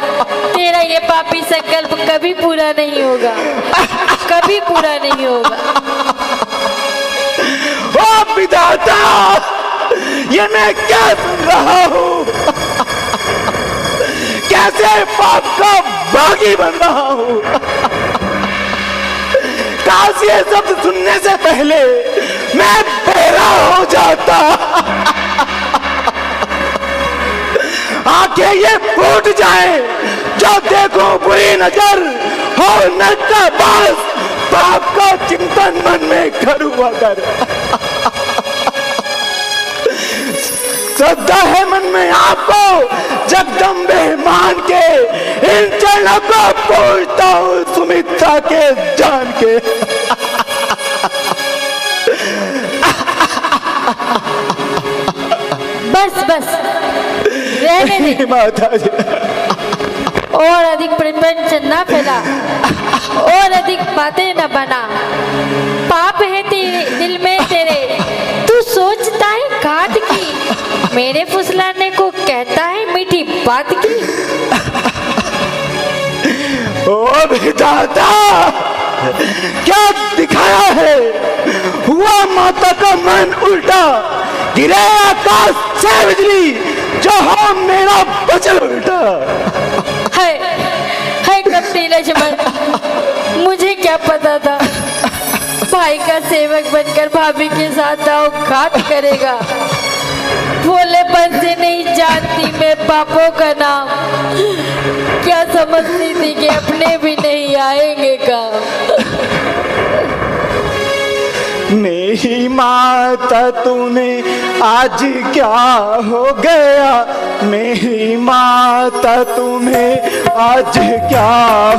S3: तेरा ये पापी संकल्प कभी पूरा नहीं होगा, कभी पूरा नहीं होगा।
S5: ओ विधाता, ये मैं क्या सुन रहा हूँ? कैसे पाप का बागी बन रहा हूँ? काश ये शब्द सुनने से पहले मैं बहरा हो जाता। आंखें ये फूट जाए जो देखो बुरी नजर हो, नरक का बास, पाप का चिंतन मन में घर हुआ कर। श्रद्धा है मन में आपको जगदम्बे मान के, इन चरणों को पूजता हूँ सुमित्रा के जान के।
S3: बस बस, रहने दे
S5: माता जी।
S3: और अधिक प्रपंच न फैला, और अधिक बातें न बना। पाप है तेरे दिल में तेरे, तू सोचता है घात की, मेरे फुसलाने को कहता है मीठी बात की।
S5: ओ विधाता, क्या दिखाया है? हुआ माता का मन उल्टा, गिरे आकाश से बिजली, जो हो मेरा बचल उल्टा।
S3: है कपटी लक्ष्मण, मुझे क्या पता था भाई का सेवक बनकर भाभी के साथ दाव घात करेगा। भोलेपन से नहीं जानती मैं पापों का नाम, क्या समझती थी कि अपने भी नहीं आएंगे काम।
S5: मेरी माता तुम्हें आज क्या हो गया? मेरी माता तुम्हें आज क्या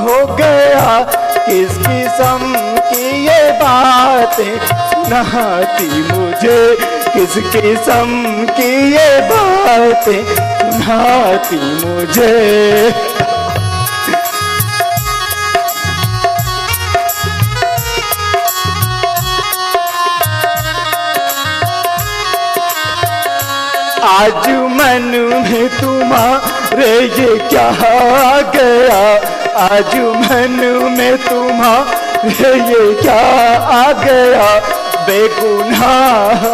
S5: हो गया? किस किस्म की ये बातें सुनाती मुझे, किस किस्म की ये बातें सुनाती मुझे। आज मन में तुम्हारे ये क्या आ गया? आज मन में तुम्हारे ये क्या आ गया? बेगुनाह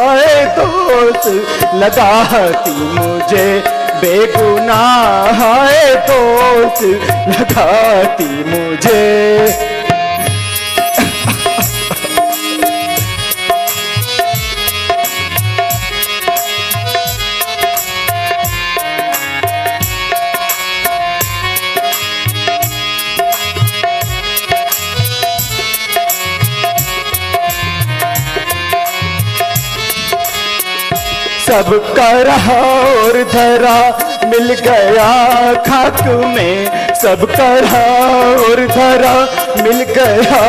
S5: दोस्त लगाती मुझे, बेगुनाह दोस्त लगाती मुझे। सब रहा और धरा मिल गया खाक में, सब रहा और धरा मिल गया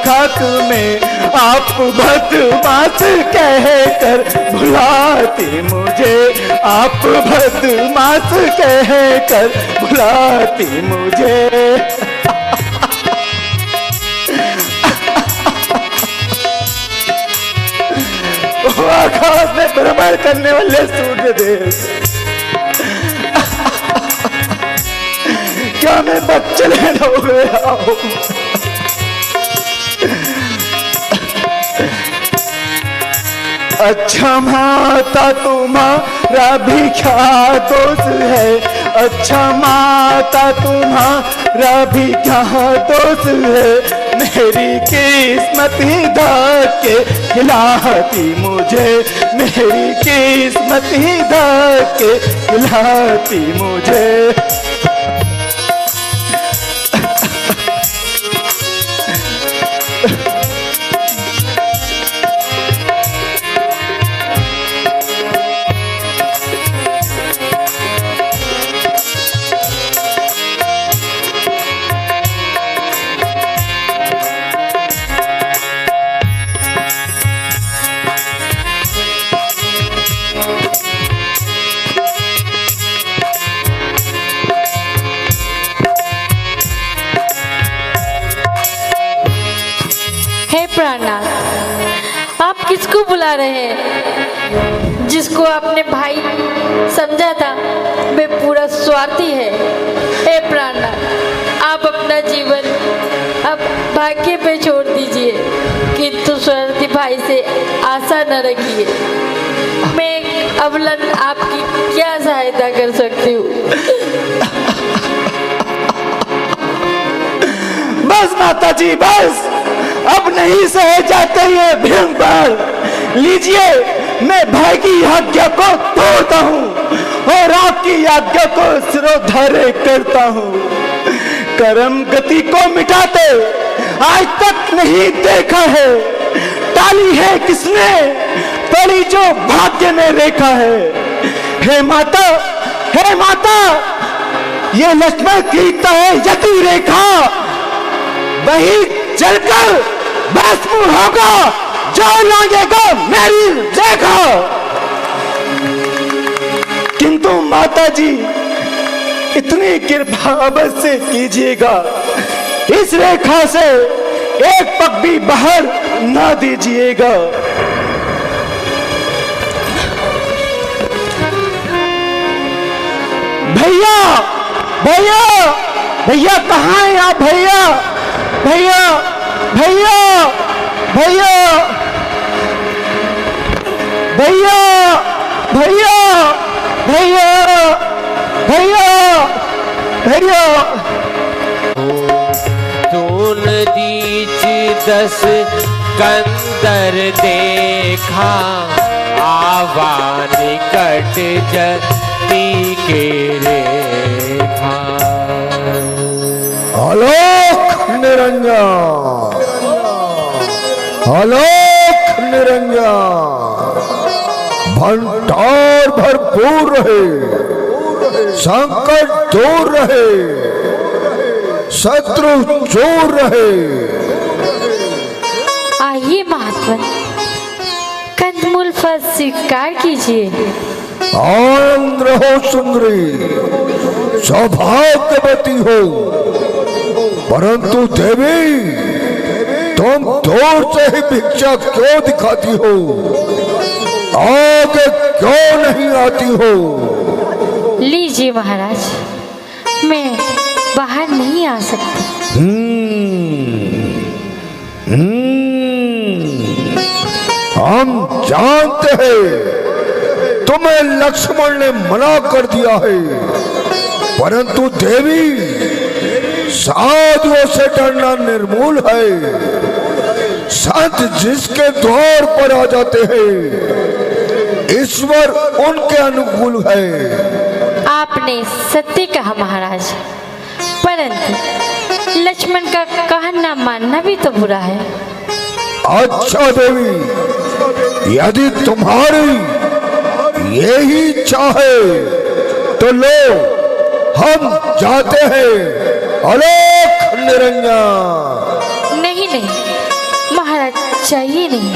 S5: खाक में। आप बदमाश कहकर भुलाती मुझे, आप बदमाश कहकर भुलाती मुझे। आकाश में भ्रमण करने वाले सूर्य देव, क्या मैं बच्चन हो गया हूँ? अच्छा माता तुम्हारा भी क्या दोष है? अच्छा माता तुम्हारा भी क्या दोष है? मेरी किस्मत ही धक्के हिलाती मुझे, मेरी किस्मत ही धक्के हिलाती मुझे।
S3: प्राणनाथ, आप किसको बुला रहे हैं? जिसको आपने भाई समझा था वे पूरा स्वार्थी है। हे प्राणनाथ, आप अपना जीवन अब भाग्य पे छोड़ दीजिए, किंतु स्वार्थी भाई से आशा न रखिए। मैं अवलन आपकी क्या सहायता कर सकती हूँ?
S5: बस माता जी बस, अब नहीं सहे जाते ये भयंकर। लीजिए, मैं भाई की आज्ञा को तोड़ता हूँ और आपकी आज्ञा को सिरोधार्य करता हूँ। कर्म गति को मिटाते आज तक नहीं देखा है, टाली है किसने पड़ी जो भाग्य में रेखा है। हे माता, हे माता, ये लक्ष्मण खींचता है यति रेखा, वही जलकर भस्म होगा जो लगेगा मेरी रेखा। किंतु माता जी, इतनी कृपा अवश्य कीजिएगा, इस रेखा से एक पग भी बाहर ना दीजिएगा। भैया भैया भैया, कहाँ हैं आप? भैया भैया
S4: भैया भैया भैया भैया भैया भैया भैया
S1: तून दीच दस कंदर देखा आवा निकट जती के रेखा।
S2: आलोक निरंजन, आलोक निरंजन, भंडार भरपूर रहे, संकट दूर रहे, शत्रु चूर रहे।
S3: आइए महात्मन, कंदमूल फल स्वीकार कीजिए।
S2: आनंद रहो सुंदरी, सौभाग्यवती हो। परंतु देवी, तुम दूर से ही भिक्षा क्यों दिखाती हो? आगे क्यों नहीं आती हो?
S3: लीजिए महाराज, मैं बाहर नहीं आ सकती।
S2: हम जानते हैं तुम्हें लक्ष्मण ने मना कर दिया है, परंतु देवी, साधुओं से डरना निर्मूल है। संत जिसके द्वार पर आ जाते हैं, ईश्वर उनके अनुकूल है।
S3: आपने सत्य कहा महाराज, परंतु लक्ष्मण का कहना मानना भी तो बुरा है।
S2: अच्छा देवी, यदि तुम्हारी यही इच्छा है तो लो, हम जाते हैं। आलोक निरंजन।
S3: नहीं नहीं महाराज, चाहिए नहीं।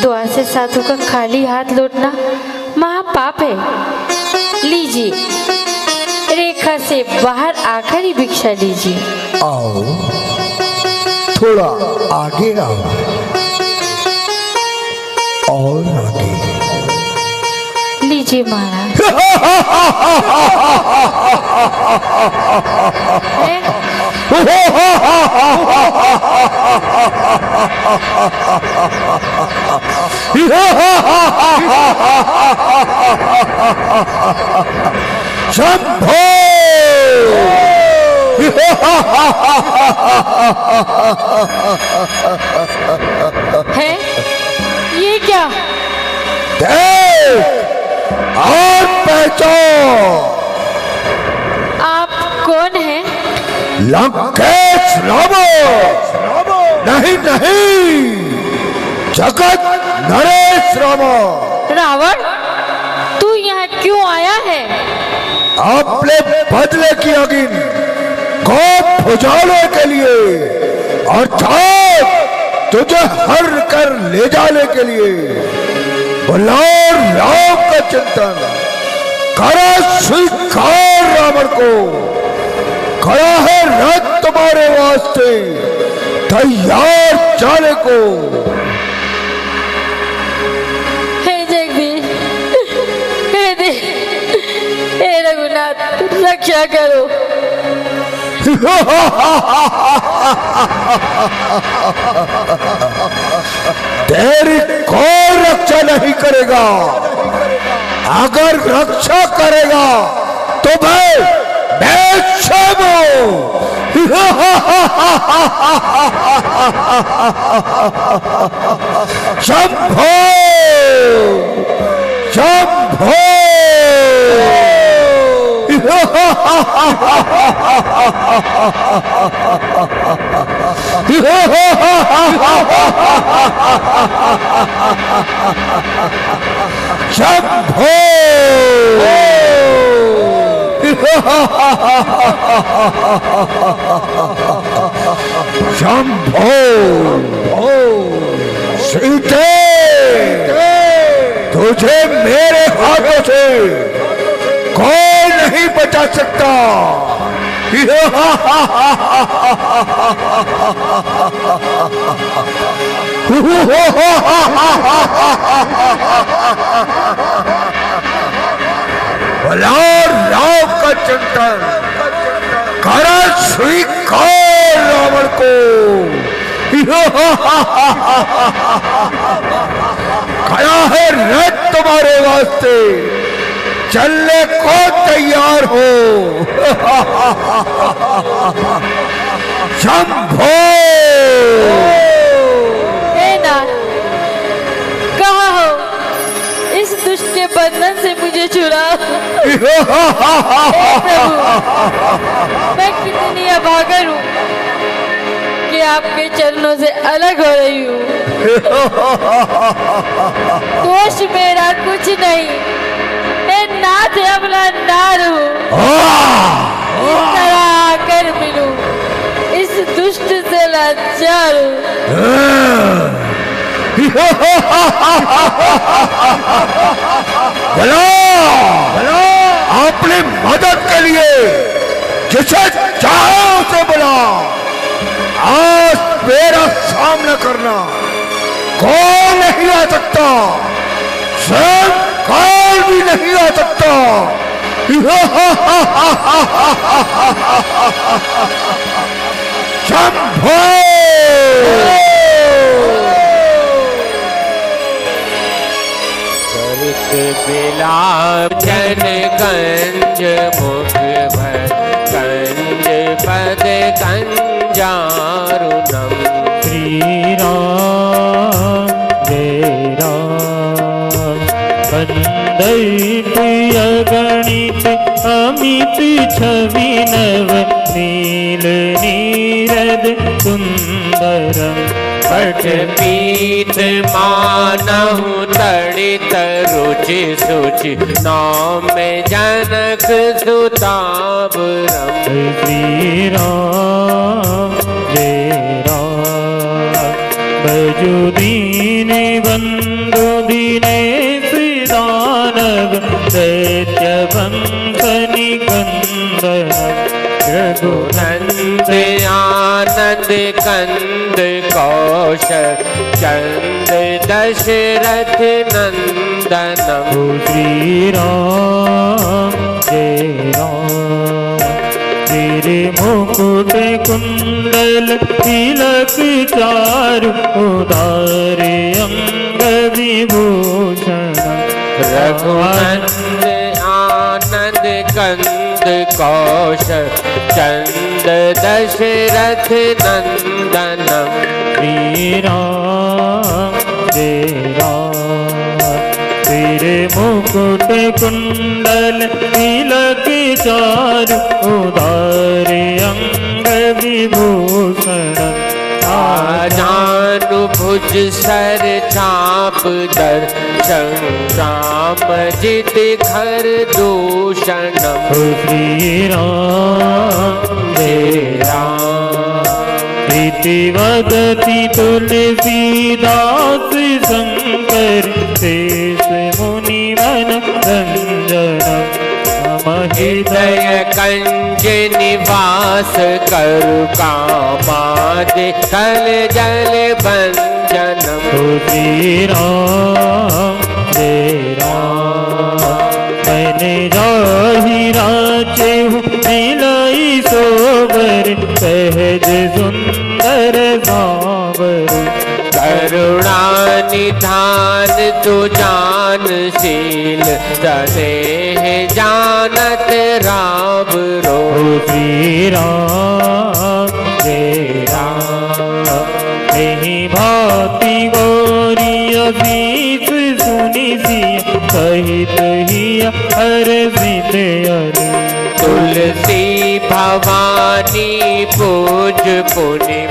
S3: द्वार से साधु का खाली हाथ लौटना महापाप है। लीजिए, रेखा से बाहर आकर ही भिक्षा लीजिए।
S2: आओ, थोड़ा आगे आओ, और आगे।
S3: लीजिए महाराज।
S2: शंभो!
S3: है ये क्या?
S2: देख और पहचान,
S3: आप कौन हैं?
S2: लंकेश रावण। नहीं नहीं, जगत नरेश रावण।
S3: रावण, तू यहाँ क्यों आया है?
S2: अपने बदले की अगिन को बुझाने के लिए, अर्थात तुझे हर कर ले जाने के लिए। बलौर राम का चिंतन करा स्वीकार रावण को। खड़ा है रथ तुम्हारे वास्ते, तैयार जाने को।
S3: हे जगदीश, हे रघुनाथ, रक्षा करो।
S2: तेरी कोई रक्षा नहीं करेगा। अगर रक्षा करेगा तो मैं शंभो शंभो। शंभो शंभो। सीते, तुझे मेरे हाथों से कोई नहीं बचा सकता। बलौर राम का चिंतन कर स्वीकार रावण को। खड़ा है रथ तुम्हारे वास्ते, चलने को तैयार हो। शंभो!
S3: हे नाथ, कहाँ हो? इस दुष्ट के बंधन से मुझे छुड़ाओ। हे प्रभु, मैं कितनी अभागन हूँ कि आपके चरणों से अलग हो रही हूँ। दोष मेरा कुछ नहीं, मैं नाथ अबला नार हूँ। इस तरह आकर मिलूं, इस दुष्ट से लाचार हूँ।
S2: बोलो अपनी मदद के लिए जिसे चाहो उसे बुला। आज मेरा सामना करना कौन नहीं आ सकता, स्वयं कौन भी नहीं आ सकता। शंभो!
S1: बिलाप जन गंज मुख भर कंज पद कंजारुणम।
S6: श्री राम जय राम। वंदे अगणित अमित छवि नव नील नीरद सुंदरम।
S1: पट पीत मानहु तड़ित रुचि सुचि नाम जनक सुताबरम।
S6: श्री राम जय राम। बजु दीन बंधु दीनेश दानव दैत्य वंश निकंदन।
S1: रघुनंद आनंद कंद कौश चंद दशरथ नंदनम।
S6: श्री राम जय राम। तेरे मुकुट कुंडल तिलक चारु उदार अंग विभूषण।
S1: रघुनंद आनंद कंद कौश चंद दशरथ नंदनम।
S6: श्री राम जय राम। तेरे मुकुट कुंडल तिलक चारु उदार अंग विभूषण।
S1: जानु भुज सर चाप दर्शन राम जित खर दूषणम।
S6: श्री राम जय राम। प्रीति वदति तुलसीदास शंकर शेष मुनि मन रंजन।
S1: हृदय कंज निवास करु कामाद कल जल बंजनम।
S6: श्री राम जय राम। मैंने जाहि राचेहु मिलाई सोबर सहज सुंदर सांवर।
S1: करुणा निधान तु जानशील स्नेह जानत राम रो।
S6: श्री राम जय राम। नहीं भांति गौरी अभीस सुनि सिया सहित हिया हर विदयर।
S1: तुलसी भवानी पूज पुनि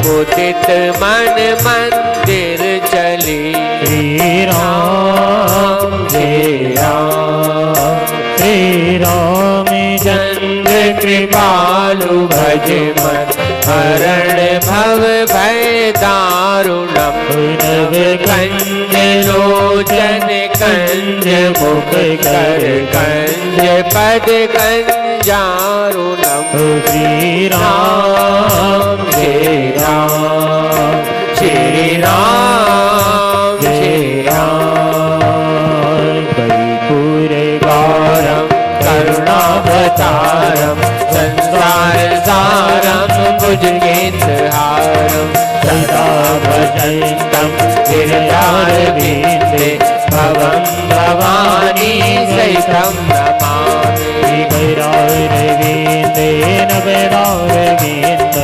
S1: मुदित मन मंदिर चली।
S6: श्री राम जय राम। श्री राम
S1: चंद्र कृपालु भज मन हरण भव भय दारुणम। नव कंज लोचन कंज मुख कर कंज पद कंजारुणम।
S6: श्री राम
S1: जय राम। श्री राम जय राम।
S6: कर्पूर
S1: गौरम करुणावतारम संसार सारम भुजगेन्द्रहारम सदा भजन्तं गिरिजारविन्दे भवं भवानी सहितं नमामि
S6: गैरारविन्देन वैरारविन्द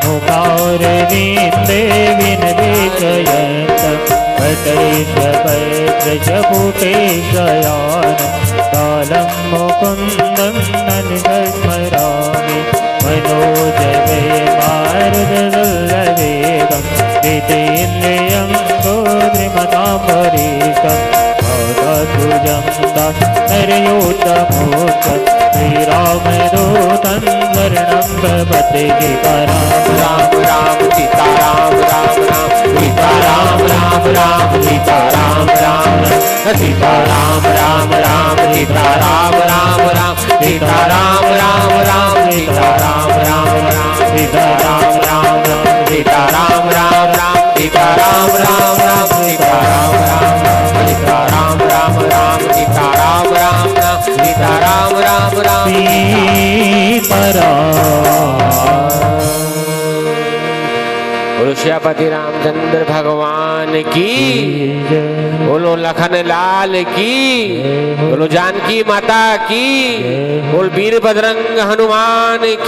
S6: मुखारविन्दे विनवेशयन्तं पटैशपत्रशपुटेशयानं कालं मुकुन्दं नन्दस्मरामि मनोजवैमारुतदुर्लभेदं जितेन्द्रियं गोद्रिमताम्बरीशं भवतुजं नरयोत्तमोत्तम श्रीरामदूतं वर्णं प्रपद्ये गीताराम
S1: राम राम सीता राम राम राम सीता राम राम राम सीता राम राम सीता राम राम राम सीता राम राम राम सीता राम राम राम सीता राम राम राम सीता राम राम राम सीता राम राम राम सीता राम राम राम सीता राम राम राम सीता राम राम राम सीता राम राम राम सीता राम राम राम बोलो श्यापति रामचंद्र भगवान की, बोलो लखन लाल की, बोलो जानकी माता की, बोल वीर बजरंग हनुमान की।